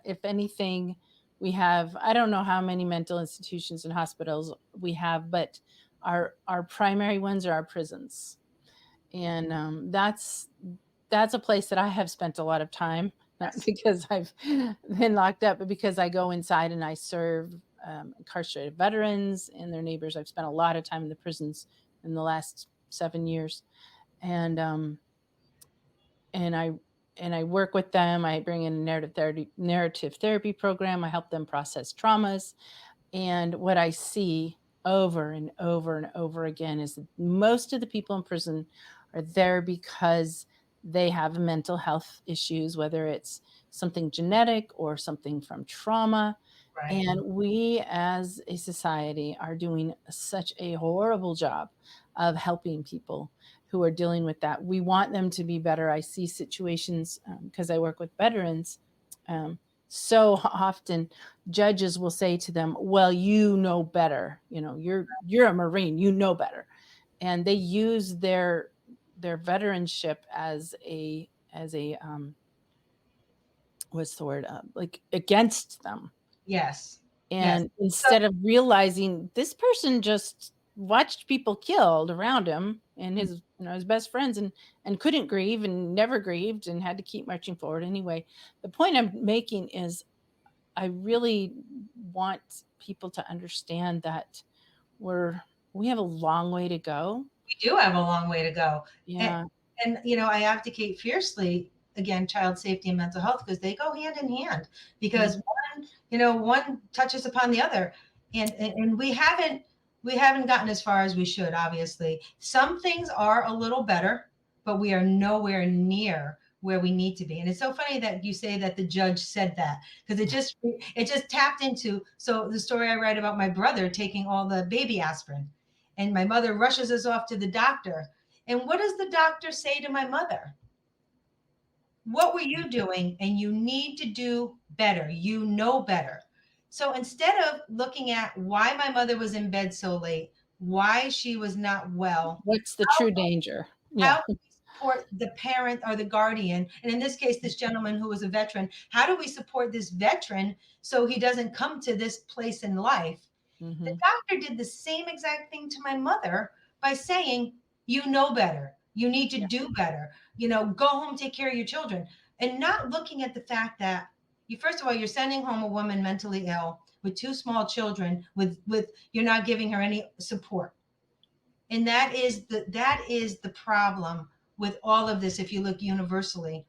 Speaker 1: If anything, we have, I don't know how many mental institutions and hospitals we have, but our primary ones are our prisons, and that's a place that I have spent a lot of time, not
Speaker 2: Yes.
Speaker 1: because I've been locked up, but because I go inside and I serve incarcerated veterans and their neighbors. I've spent a lot of time in the prisons in the last 7 years, and and I and I work with them. I bring in a narrative therapy program. I help them process traumas. And what I see over and over and over again is that most of the people in prison are there because they have mental health issues, whether it's something genetic or something from trauma.
Speaker 2: Right.
Speaker 1: And we as a society are doing such a horrible job of helping people who are dealing with that. We want them to be better. I see situations because I work with veterans. Um, so often judges will say to them, well, you know better, you're a Marine, you know better. And they use their veteranship as a what's the word, like against them.
Speaker 2: Yes. Yes.
Speaker 1: And
Speaker 2: So
Speaker 1: instead of realizing this person just watched people killed around him and his best friends, and couldn't grieve and never grieved and had to keep marching forward anyway. The point I'm making is I really want people to understand that we're we have a long way to go.
Speaker 2: We do have a long way to go. And,
Speaker 1: Yeah.
Speaker 2: I advocate fiercely again child safety and mental health because they go hand in hand because
Speaker 1: Mm.
Speaker 2: one touches upon the other. And we haven't gotten as far as we should, obviously. Some things are a little better, but we are nowhere near where we need to be. And it's so funny that you say that the judge said that because it just tapped into so the story I write about my brother taking all the baby aspirin, and my mother rushes us off to the doctor. And what does the doctor say to my mother? What were you doing? And you need to do better. You know better. So instead of looking at why my mother was in bed so late, why she was not well,
Speaker 1: What's the true danger?
Speaker 2: how
Speaker 1: Yeah.
Speaker 2: do we support the parent or the guardian? And in this case, this gentleman who was a veteran, how do we support this veteran so he doesn't come to this place in life? The
Speaker 1: Mhm.
Speaker 2: doctor did the same exact thing to my mother by saying, you know better. You need to
Speaker 1: Yeah.
Speaker 2: do better. Go home, take care of your children. And not looking at the fact that first of all, you're sending home a woman mentally ill with two small children with you're not giving her any support. And that is the problem with all of this if you look universally.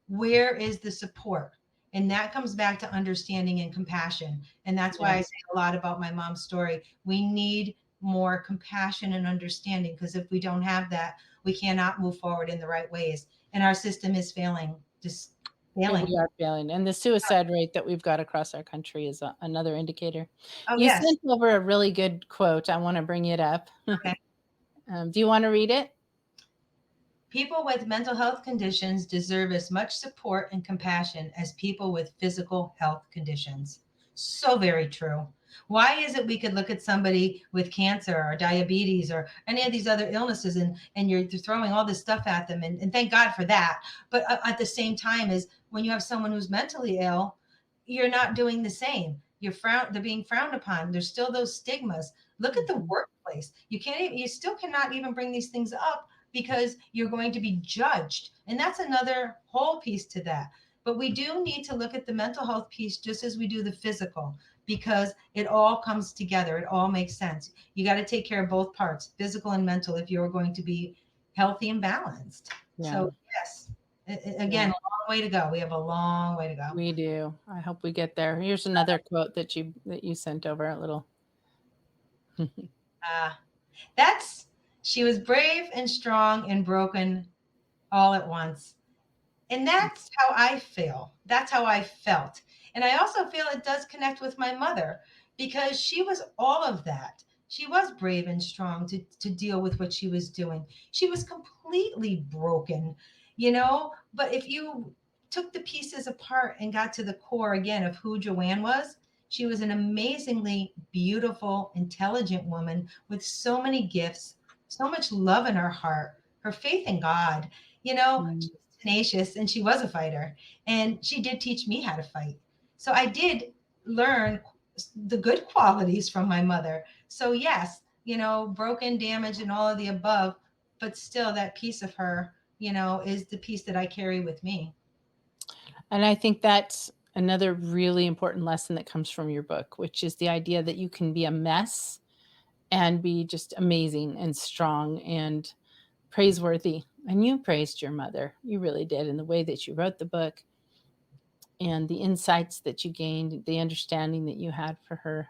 Speaker 2: Where is the support? And that comes back to understanding and compassion. And that's why
Speaker 1: Yeah.
Speaker 2: I say a lot about my mom's story. We need more compassion and understanding because if we don't have that, we cannot move forward in the right ways. And our system is failing, just
Speaker 1: And we
Speaker 2: failing.
Speaker 1: are failing, and the suicide rate that we've got across our country is another indicator.
Speaker 2: Oh,
Speaker 1: You
Speaker 2: yes.
Speaker 1: sent over a really good quote. I wanna bring it up.
Speaker 2: Okay.
Speaker 1: Do you wanna read it?
Speaker 2: People with mental health conditions deserve as much support and compassion as people with physical health conditions. So very true. Why is it we could look at somebody with cancer or diabetes or any of these other illnesses and you're throwing all this stuff at them and thank God for that. But at the same time is when you have someone who's mentally ill, you're not doing the same. They're being frowned upon. There's still those stigmas. Look at the
Speaker 1: Mhm.
Speaker 2: workplace. You still cannot even bring these things up because you're going to be judged. And that's another whole piece to that. But we do need to look at the mental health piece just as we do the physical because it all comes together. It all makes sense. You got to take care of both parts, physical and mental, if you're going to be healthy and balanced.
Speaker 1: Yeah,
Speaker 2: So, yes,
Speaker 1: yeah,
Speaker 2: again, a long way to go. We have a long way to go.
Speaker 1: we do. I hope we get there. Here's another quote that you sent over, a little.
Speaker 2: Uh, that's She was brave and strong and broken all at once. And that's how I feel. That's how I felt. And I also feel it does connect with my mother because she was all of that. She was brave and strong to deal with what she was doing. She was completely broken. But if you took the pieces apart and got to the core again of who Joanne was, she was an amazingly beautiful, intelligent woman with so many gifts, so much love in her heart, her faith in God.
Speaker 1: Mm.
Speaker 2: She was tenacious and she was a fighter. And she did teach me how to fight. So I did learn the good qualities from my mother. So, yes, broken, damaged, and all of the above, but still that piece of her, is the piece that I carry with me.
Speaker 1: And I think that's another really important lesson that comes from your book, which is the idea that you can be a mess and be just amazing and strong and praiseworthy. And you praised your mother. You really did in the way that you wrote the book and the insights that you gained, the understanding that you had for her.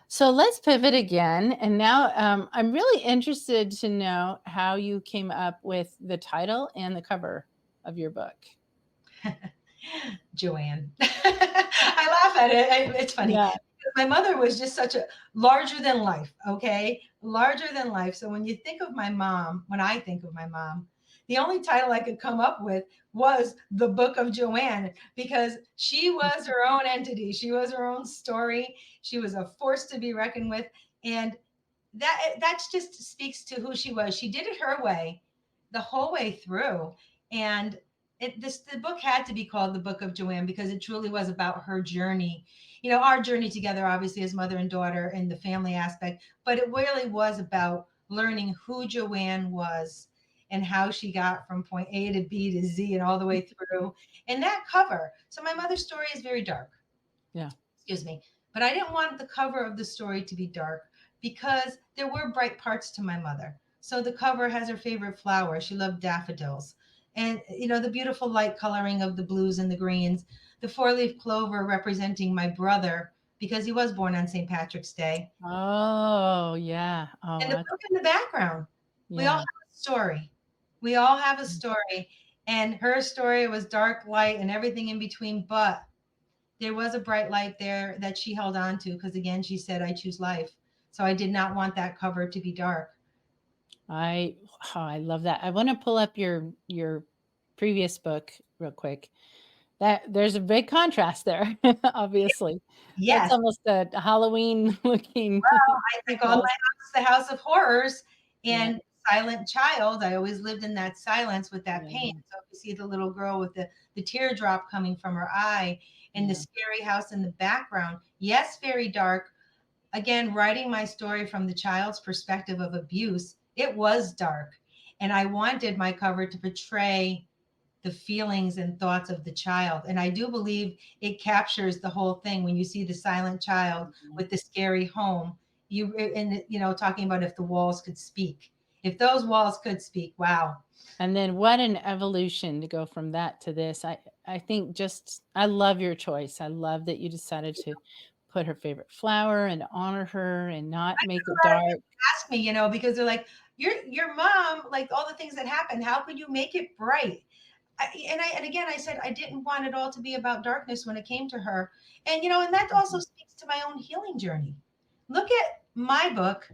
Speaker 1: So let's pivot again. And now I'm really interested to know how you came up with the title and the cover of your book.
Speaker 2: Joanne. I laugh at it. It's funny.
Speaker 1: Yeah.
Speaker 2: My mother was just such a larger than life, okay? Larger than life. So when you think of my mom, when I think of my mom, the only title I could come up with was the Book of Joann because she was her own entity. She was her own story. She was a force to be reckoned with. And that just speaks to who she was. She did it her way the whole way through. And the book had to be called the Book of Joann because it truly was about her journey. Our journey together, obviously, as mother and daughter and the family aspect, but it really was about learning who Joanne was and how she got from point A to B to Z and all the way through. And that cover. So my mother's story is very dark,
Speaker 1: Yeah.
Speaker 2: excuse me, but I didn't want the cover of the story to be dark. because there were bright parts to my mother. So the cover has her favorite flower. She loved daffodils. And, the beautiful light coloring of the blues and the greens, the four leaf clover representing my brother because he was born on St. Patrick's Day,
Speaker 1: Oh, yeah. Oh,
Speaker 2: and the book in the background. We all have
Speaker 1: yeah.
Speaker 2: a story. We all have a story. And her story was dark, light, and everything in between. But there was a bright light there that she held on to because, again, she said, I choose life. So I did not want that cover to be dark.
Speaker 1: I I love that. I want to pull up your previous book real quick. That there's a big contrast there, obviously. That's
Speaker 2: Yes.
Speaker 1: almost a Halloween looking
Speaker 2: I call my
Speaker 1: sequels.
Speaker 2: house the house of horrors
Speaker 1: Yeah,
Speaker 2: and silent child. I always lived in that silence with that pain.
Speaker 1: yeah,
Speaker 2: So you see the little girl with the teardrop coming from her eye and the
Speaker 1: yeah.
Speaker 2: scary house in the background. Yes, very dark. Again, writing my story from the child's perspective of abuse, it was dark. And I wanted my cover to portray the feelings and thoughts of the child. And I do believe it captures the whole thing when you see the silent child
Speaker 1: Mhm.
Speaker 2: with the scary home. Talking about if the walls could speak. If those walls could speak, wow.
Speaker 1: And then what an evolution to go from that to this. I think just I love your choice. I love that you decided to put her favorite flower and honor her and not make it
Speaker 2: A lot of
Speaker 1: dark.
Speaker 2: people ask me, because they're like, your mom, like all the things that happened, how could you make it bright? And again, I said I didn't want it all to be about darkness when it came to her. And that also
Speaker 1: Mhm,
Speaker 2: speaks to my own healing journey. Look at my book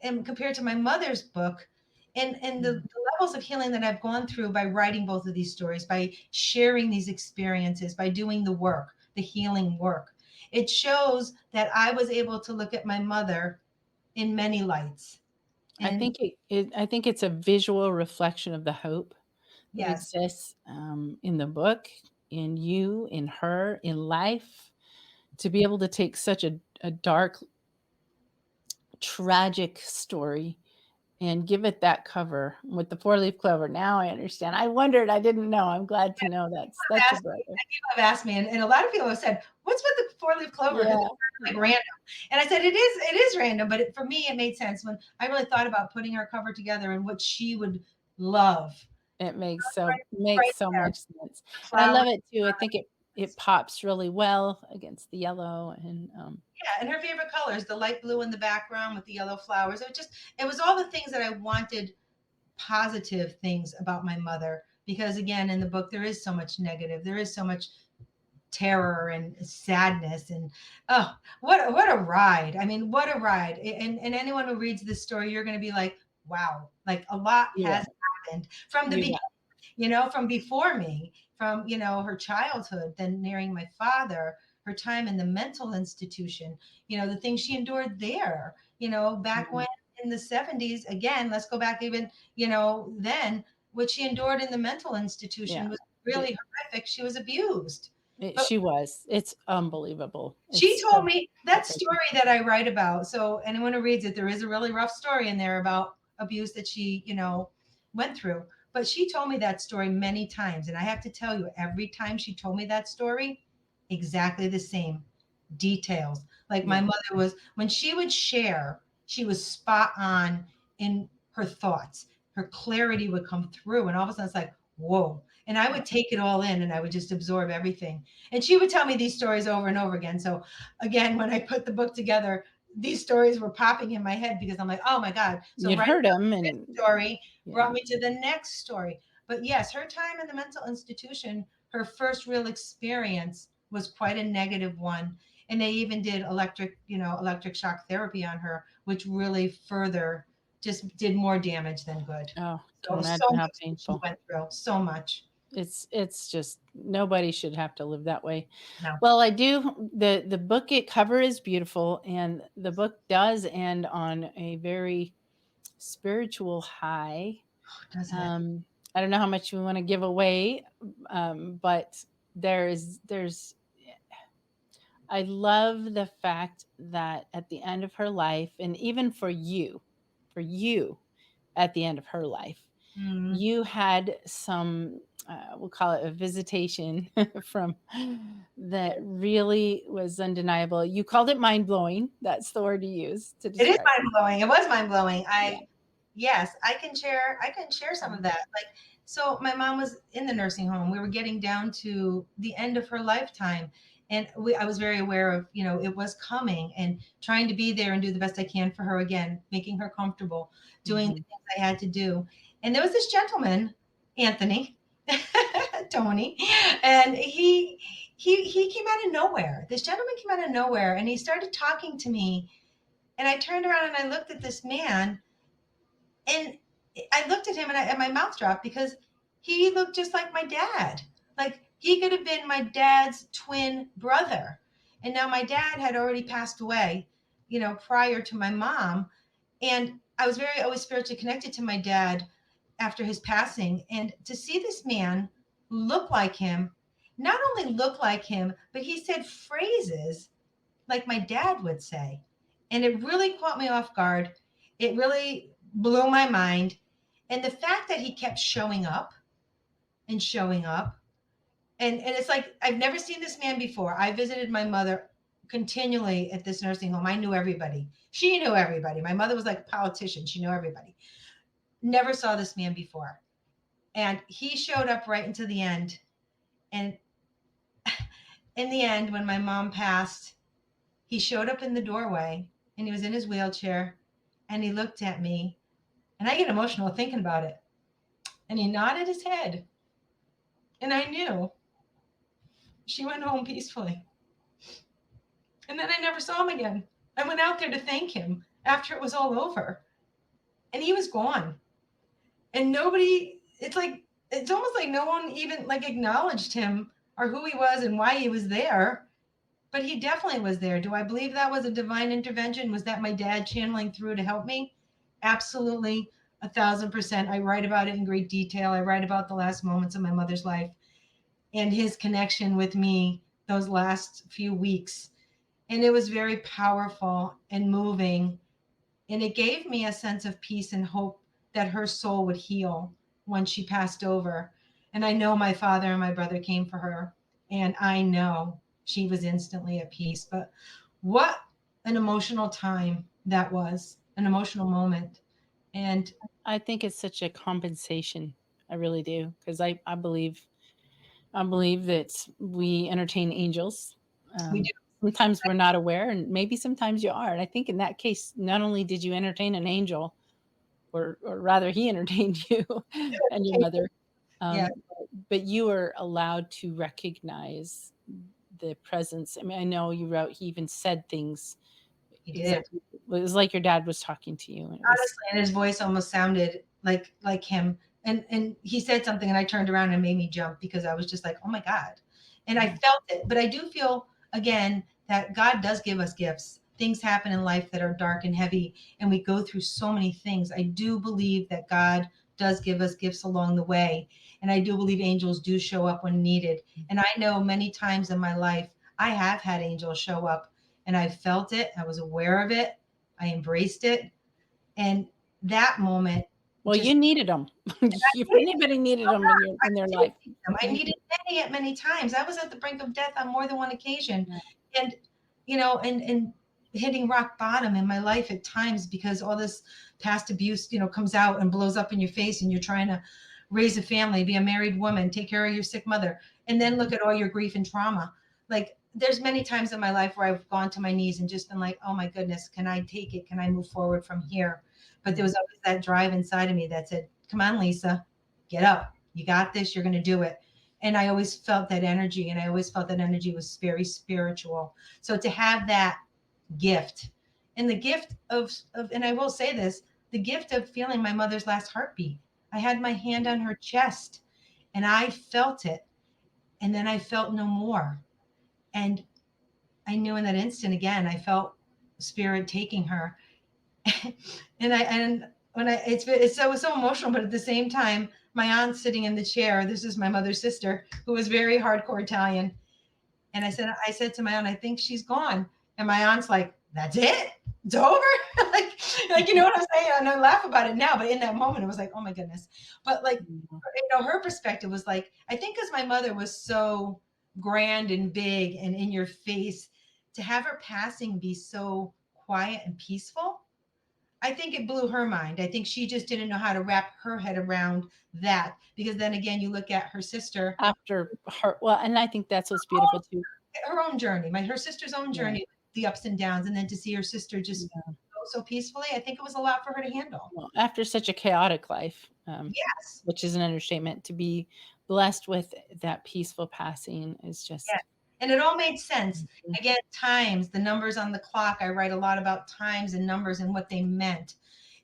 Speaker 2: and compared to my mother's book, and the
Speaker 1: mhm.
Speaker 2: levels of healing that I've gone through by writing both of these stories, by sharing these experiences, by doing the work, the healing work. It shows that I was able to look at my mother in many lights. And
Speaker 1: I think it's a visual reflection of the hope that
Speaker 2: yes,
Speaker 1: exists, in the book, in you, in her, in life, to be able to take such a dark, tragic story and give it that cover with the four-leaf clover. Now I understand. I wondered, I didn't know. I'm glad to know that's your
Speaker 2: asked me,
Speaker 1: brother.
Speaker 2: people have asked me, and a lot of people have said, "What's with the four-leaf clover?" Because
Speaker 1: Yeah,
Speaker 2: it's like
Speaker 1: yeah.
Speaker 2: random. And I said, "It is random, but for me, it made sense when I really thought about putting our cover together and what she would love."
Speaker 1: It
Speaker 2: Right,
Speaker 1: makes
Speaker 2: right
Speaker 1: so
Speaker 2: there,
Speaker 1: much sense,
Speaker 2: the
Speaker 1: and I
Speaker 2: flowers.
Speaker 1: love it too. I think it pops really well against the yellow and,
Speaker 2: Yeah, and her favorite colors, the light blue in the background with the yellow flowers. It was all the things that I wanted, positive things about my mother. Because again, in the book, there is so much negative. There is so much terror and sadness, and oh, what a ride. I mean, what a ride. And anyone who reads this story, you're going to be like, wow, like a lot
Speaker 1: you
Speaker 2: has
Speaker 1: will,
Speaker 2: happened from the
Speaker 1: you
Speaker 2: beginning,
Speaker 1: will.
Speaker 2: from before me, from her childhood, then marrying my father, her time in the mental institution, the things she endured there, back
Speaker 1: Mhm.
Speaker 2: when in the 70s. Again, let's go back even, then what she endured in the mental institution
Speaker 1: Yeah.
Speaker 2: was
Speaker 1: The
Speaker 2: really horrific. She was abused. But
Speaker 1: she was. It's unbelievable.
Speaker 2: she
Speaker 1: It's
Speaker 2: told
Speaker 1: so
Speaker 2: me that
Speaker 1: heartbreaking.
Speaker 2: story that I write about. So anyone who reads it, there is a really rough story in there about abuse that she, went through. But she told me that story many times. And I have to tell you, every time she told me that story, exactly the same details. Like my
Speaker 1: Yeah.
Speaker 2: mother was, when she would share, she was spot on in her thoughts. Her clarity would come through. And all of a sudden it's like, whoa. And I
Speaker 1: Yeah.
Speaker 2: would take it all in and I would just absorb everything. And she would tell me these stories over and over again. So again, when I put the book together, these stories were popping in my head because I'm like, oh my God. So
Speaker 1: You'd
Speaker 2: writing
Speaker 1: heard him
Speaker 2: this
Speaker 1: and
Speaker 2: story brought
Speaker 1: yeah.
Speaker 2: me to the next story. But yes, her time in the mental institution, her first real experience was quite a negative one. And they even did electric shock therapy on her, which really further just did more damage than good.
Speaker 1: Oh, can
Speaker 2: So
Speaker 1: imagine how
Speaker 2: much that she
Speaker 1: painful.
Speaker 2: went through, so much.
Speaker 1: It's just nobody should have to live that way.
Speaker 2: No,
Speaker 1: Well, I do the book it cover is beautiful and the book does end on a very spiritual high.
Speaker 2: doesn't it?
Speaker 1: Um, I don't know how much we want to give away, but there's I love the fact that at the end of her life, and even for you at the end of her life,
Speaker 2: Mm.
Speaker 1: You had some, we'll call it a visitation from that really was undeniable. You called it mind blowing. That's the word you use to
Speaker 2: It is
Speaker 1: describe
Speaker 2: mind blowing. It was mind blowing.
Speaker 1: it.
Speaker 2: Yes, I can share some of that. Like, so my mom was in the nursing home. We were getting down to the end of her lifetime. And I was very aware of, it was coming, and trying to be there and do the best I can for her again, making her comfortable, doing the
Speaker 1: Mhm.
Speaker 2: things I had to do. And there was this gentleman, Anthony, Tony, and he came out of nowhere. This gentleman came out of nowhere, and he started talking to me, and I turned around and I looked at this man, and I looked at him, and my mouth dropped because he looked just like my dad. Like, he could have been my dad's twin brother. And now my dad had already passed away, prior to my mom. And I was very always spiritually connected to my dad after his passing. And to see this man look like him, not only look like him, but he said phrases like my dad would say. And it really caught me off guard. It really blew my mind. And the fact that he kept showing up and showing up, and it's like, I've never seen this man before. I visited my mother continually at this nursing home. I knew everybody. She knew everybody. My mother was like a politician. She knew everybody. Never saw this man before. And he showed up right until the end. And in the end, when my mom passed, he showed up in the doorway, and he was in his wheelchair, and he looked at me, and I get emotional thinking about it. And he nodded his head, and I knew she went home peacefully. And then I never saw him again. I went out there to thank him after it was all over, and he was gone. And nobody, it's almost like no one even like acknowledged him or who he was and why he was there. But he definitely was there. Do I believe that was a divine intervention? Was that my dad channeling through to help me? Absolutely, 1,000%. I write about it in great detail. I write about the last moments of my mother's life and his connection with me those last few weeks. And it was very powerful and moving. And it gave me a sense of peace and hope that her soul would heal when she passed over. And I know my father and my brother came for her, and I know she was instantly at peace. But what an emotional time that was, an emotional moment. And
Speaker 1: I think it's such a compensation. I really do, because I believe that we entertain angels.
Speaker 2: we
Speaker 1: Um,
Speaker 2: do.
Speaker 1: Sometimes we're not aware, and maybe sometimes you are. And I think in that case, not only did you entertain an angel, or rather, he entertained you and your mother,
Speaker 2: Yeah,
Speaker 1: um, but you were allowed to recognize the presence. I mean, I know you wrote. He even said things
Speaker 2: he did.
Speaker 1: exactly. It was like your dad was talking to you, and it was.
Speaker 2: Honestly, and his voice almost sounded like him. And he said something, and I turned around, and it made me jump because I was just like, oh my God. And I felt it. But I do feel again that God does give us gifts. Things happen in life that are dark and heavy, and we go through so many things. I do believe that God does give us gifts along the way. And I do believe angels do show up when needed. And I know many times in my life I have had angels show up, and I felt it. I was aware of it. I embraced it. And that moment
Speaker 1: Well,
Speaker 2: just,
Speaker 1: you needed them. If anybody needed
Speaker 2: oh
Speaker 1: them in
Speaker 2: God, I
Speaker 1: their
Speaker 2: do
Speaker 1: life,
Speaker 2: need them. I
Speaker 1: you
Speaker 2: needed many at many times. I was at the brink of death on more than one occasion.
Speaker 1: did.
Speaker 2: And, and hitting rock bottom in my life at times because all this past abuse, comes out and blows up in your face, and you're trying to raise a family, be a married woman, take care of your sick mother, and then look at all your grief and trauma. Like, there's many times in my life where I've gone to my knees and just been like, oh my goodness, can I take it? Can I move forward from here? But there was always that drive inside of me that said, come on, Lisa, get up. You got this. You're going to do it. And I always felt that energy, and I always felt that energy was very spiritual. So to have that gift, and the gift of, and I will say this, the gift of feeling my mother's last heartbeat. I had my hand on her chest, and I felt it. And then I felt no more. And I knew in that instant again, I felt spirit taking her. And when it's so, it was so emotional, but at the same time, my aunt's sitting in the chair. This is my mother's sister, who was very hardcore Italian. And I said to my aunt, I think she's gone. And my aunt's like, that's it. it's over. Like, you know what I'm saying? And I laugh about it now, but in that moment, it was like, oh my goodness. But like,
Speaker 1: Yeah.
Speaker 2: her perspective was like, I think because my mother was so grand and big and in your face, to have her passing be so quiet and peaceful, I think it blew her mind. I think she just didn't know how to wrap her head around that. Because then again, you look at her sister,
Speaker 1: After her, well, and I think that's what's beautiful too.
Speaker 2: her own journey, her sister's own
Speaker 1: Yeah.
Speaker 2: journey, the ups and downs, and then to see her sister just
Speaker 1: Yeah.
Speaker 2: go so peacefully, I think it was a lot for her to handle.
Speaker 1: Well, after such a chaotic life,
Speaker 2: Yes,
Speaker 1: which is an understatement, to be blessed with that peaceful passing is
Speaker 2: yes.
Speaker 1: just.
Speaker 2: And it all made sense.
Speaker 1: Mhm.
Speaker 2: Again, times, the numbers on the clock. I write a lot about times and numbers and what they meant.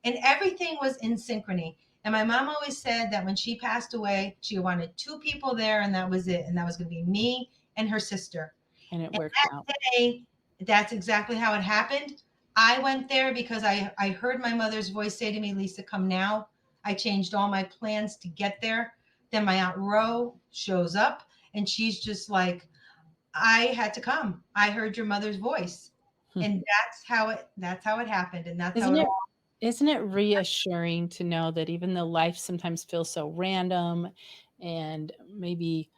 Speaker 2: And everything was in synchrony. And my mom always said that when she passed away, she wanted two people there, and that was it. And that was going to be me and her sister.
Speaker 1: And it
Speaker 2: And
Speaker 1: worked out.
Speaker 2: that day, that's exactly how it happened. I went there because I heard my mother's voice say to me, Lisa, come now. I changed all my plans to get there. Then my Aunt Ro shows up, and she's just like, I had to come. I heard your mother's voice. And that's how it happened. And that's how
Speaker 1: Isn't
Speaker 2: it
Speaker 1: it
Speaker 2: all.
Speaker 1: isn't it reassuring to know that even though life sometimes feels so random and maybe,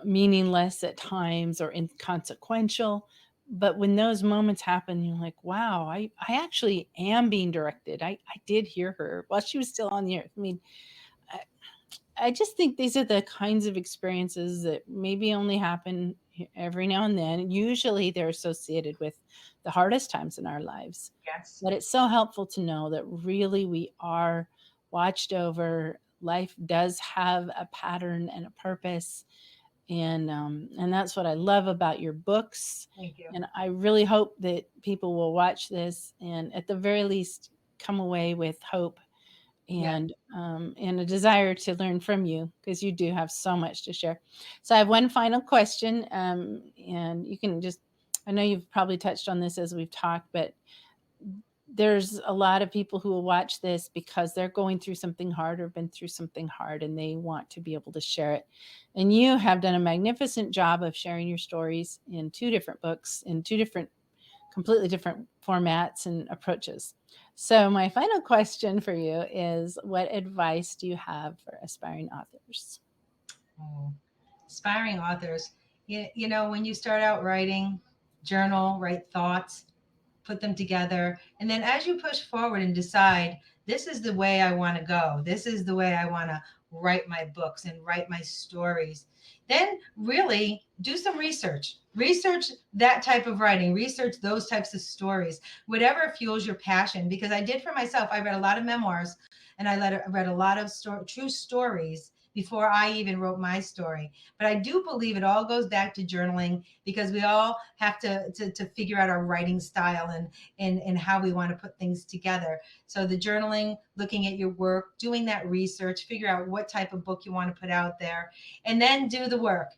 Speaker 1: meaningless at times or inconsequential, but when those moments happen, you're like, "Wow, I actually am being directed. I did hear her while she was still on the earth." I mean, I I just think these are the kinds of experiences that maybe only happen every now and then. Usually, they're associated with the hardest times in our lives.
Speaker 2: Yes.
Speaker 1: But it's so helpful to know that really we are watched over. Life does have a pattern and a purpose, and that's what I love about your books.
Speaker 2: Thank you.
Speaker 1: And I really hope that people will watch this and, at the very least, come away with hope
Speaker 2: Yes.
Speaker 1: and a desire to learn from you because you do have so much to share. So I have one final question, and you can just. I know you've probably touched on this as we've talked, but there's a lot of people who will watch this because they're going through something hard or been through something hard and they want to be able to share it. And you have done a magnificent job of sharing your stories in two different books, in two different, completely different formats and approaches. So, my final question for you is, what advice do you have for aspiring authors?
Speaker 2: Oh, aspiring authors. When you start out writing, journal, write thoughts, put them together. And then as you push forward and decide, this is the way I want to go, this is the way I want to write my books and write my stories, then really do some research. Research that type of writing, research those types of stories, whatever fuels your passion. Because I did for myself, I read a lot of memoirs and read a lot of true stories before I even wrote my story. But I do believe it all goes back to journaling because we all have to figure out our writing style and how we want to put things together. So the journaling, looking at your work, doing that research, figure out what type of book you want to put out there, and then do the work.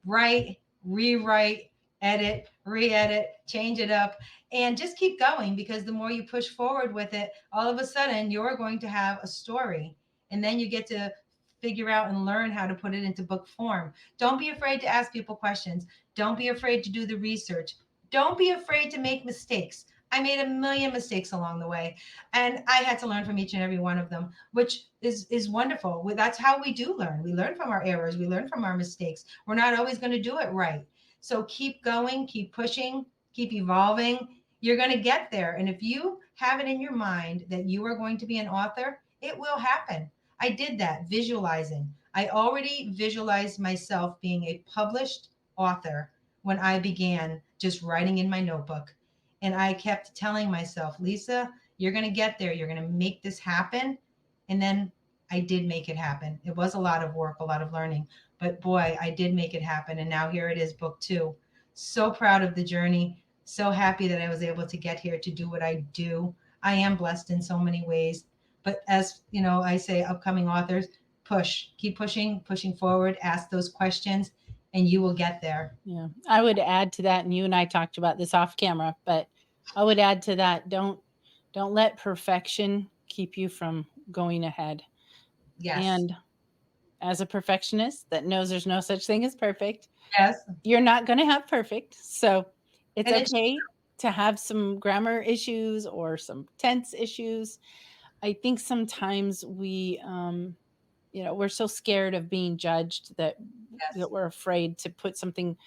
Speaker 2: Write, rewrite, edit, re-edit, change it up, and just keep going because the more you push forward with it, all of a sudden you're going to have a story. And then you get to figure out and learn how to put it into book form. Don't be afraid to ask people questions. Don't be afraid to do the research. Don't be afraid to make mistakes. I made a million mistakes along the way, and I had to learn from each and every one of them, which is wonderful. That's how we do learn. We learn from our errors. We learn from our mistakes. We're not always going to do it right. So keep going, keep pushing, keep evolving. You're going to get there. And if you have it in your mind that you are going to be an author, it will happen. I did that visualizing. I already visualized myself being a published author when I began just writing in my notebook. And I kept telling myself, Lisa, you're going to get there. You're going to make this happen. And then I did make it happen. It was a lot of work, a lot of learning, but boy, I did make it happen. And now here it is, book two. So proud of the journey. So happy that I was able to get here to do what I do. I am blessed in so many ways. But as you know, I say, upcoming authors, push, keep pushing, pushing forward, ask those questions, and you will get there.
Speaker 1: Yeah, I would add to that, and you and I talked about this off camera, but I would add to that, don't let perfection keep you from going ahead.
Speaker 2: Yes.
Speaker 1: And as a perfectionist that knows there's no such thing as perfect,
Speaker 2: Yes.
Speaker 1: you're not going to have perfect. So it's
Speaker 2: And it's
Speaker 1: okay. to have some grammar issues or some tense issues. I think sometimes we're so scared of being judged that
Speaker 2: Yes.
Speaker 1: we're afraid to put something.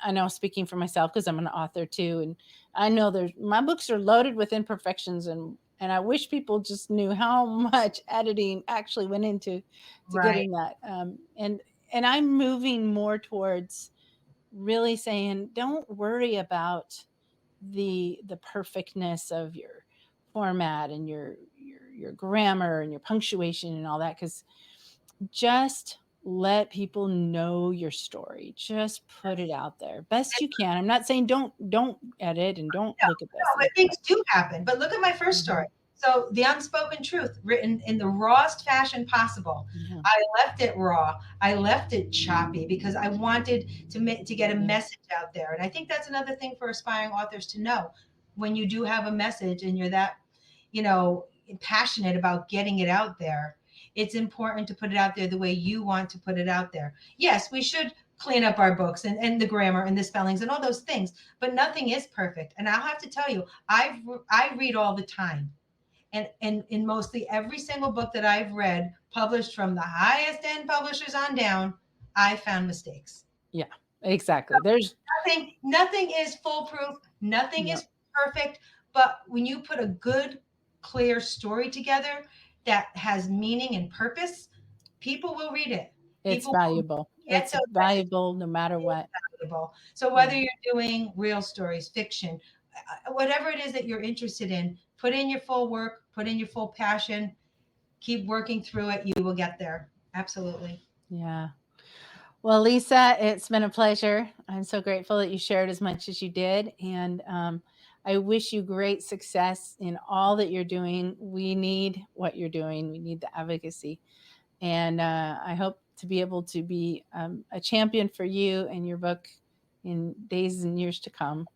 Speaker 1: I know, speaking for myself, because I'm an author too, and I know there's my books are loaded with imperfections, and I wish people just knew how much editing actually went into to
Speaker 2: Right.
Speaker 1: getting that. And I'm moving more towards really saying, don't worry about the perfectness of your format and your grammar and your punctuation and all that, because just let people know your story. Just put it
Speaker 2: Yes.
Speaker 1: out there best you can. I'm not saying don't edit and don't
Speaker 2: No,
Speaker 1: look at
Speaker 2: no,
Speaker 1: this
Speaker 2: but
Speaker 1: and
Speaker 2: things do happen. But look at my first story.
Speaker 1: Mhm.
Speaker 2: So, the unspoken truth, written in the rawest fashion possible.
Speaker 1: Yeah,
Speaker 2: I left it raw. I left it choppy because I wanted to get a
Speaker 1: yeah,
Speaker 2: message out there. And I think that's another thing for aspiring authors to know. When you do have a message and you're that, you know, passionate about getting it out there, it's important to put it out there the way you want to put it out there. Yes, we should clean up our books and the grammar and the spellings and all those things, but nothing is perfect. And I'll have to tell you, I read all the time. And in mostly every single book that I've read, published from the highest end publishers on down, I found mistakes.
Speaker 1: yeah, exactly. There's
Speaker 2: Nothing is foolproof, nothing
Speaker 1: no,
Speaker 2: is perfect, but when you put a good, clear story together that has meaning and purpose, people will read it.
Speaker 1: it's
Speaker 2: People will
Speaker 1: valuable.
Speaker 2: get
Speaker 1: It's
Speaker 2: those messages.
Speaker 1: valuable no matter
Speaker 2: Is
Speaker 1: what.
Speaker 2: valuable. So
Speaker 1: Yeah,
Speaker 2: whether you're doing real stories, fiction, whatever it is that you're interested in, put in your full work, put in your full passion, keep working through it. You will get there. Absolutely.
Speaker 1: yeah. Well, Lisa, it's been a pleasure. I'm so grateful that you shared as much as you did. And I wish you great success in all that you're doing. We need what you're doing, we need the advocacy. And I hope to be able to be a champion for you and your book in days and years to come.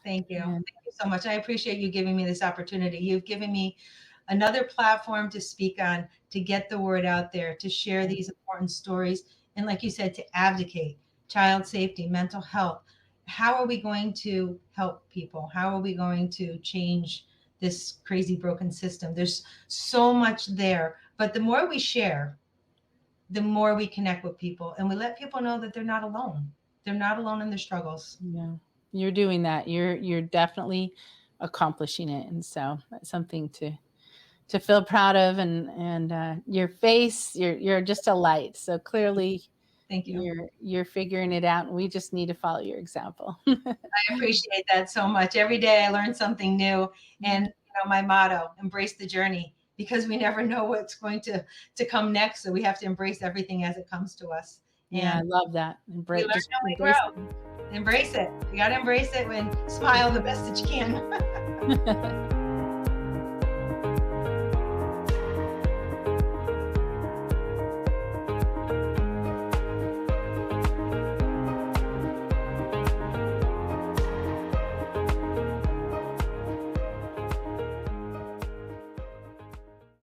Speaker 2: Thank you.
Speaker 1: And
Speaker 2: Thank you so much. I appreciate you giving me this opportunity. You've given me another platform to speak on, to get the word out there, to share
Speaker 1: yeah,
Speaker 2: these important stories. And like you said, to advocate child safety, mental health. How are we going to help people? How are we going to change this crazy broken system? There's so much there. But the more we share, the more we connect with people and we let people know that they're not alone. They're not alone in their struggles.
Speaker 1: yeah, you're doing that. You're definitely accomplishing it, and so that's something to feel proud of. And your face, you're just a light. So clearly,
Speaker 2: Thank you.
Speaker 1: you're figuring it out, and we just need to follow your example.
Speaker 2: I appreciate that so much. Every day I learn something new. And my motto, embrace the journey, because we never know what's going to come next. So we have to embrace everything as it comes to us.
Speaker 1: Yeah, I
Speaker 2: And
Speaker 1: love that.
Speaker 2: we learn
Speaker 1: Just
Speaker 2: and we
Speaker 1: embrace
Speaker 2: grow. Embrace it. You got to embrace it and smile the best that you can.
Speaker 1: it.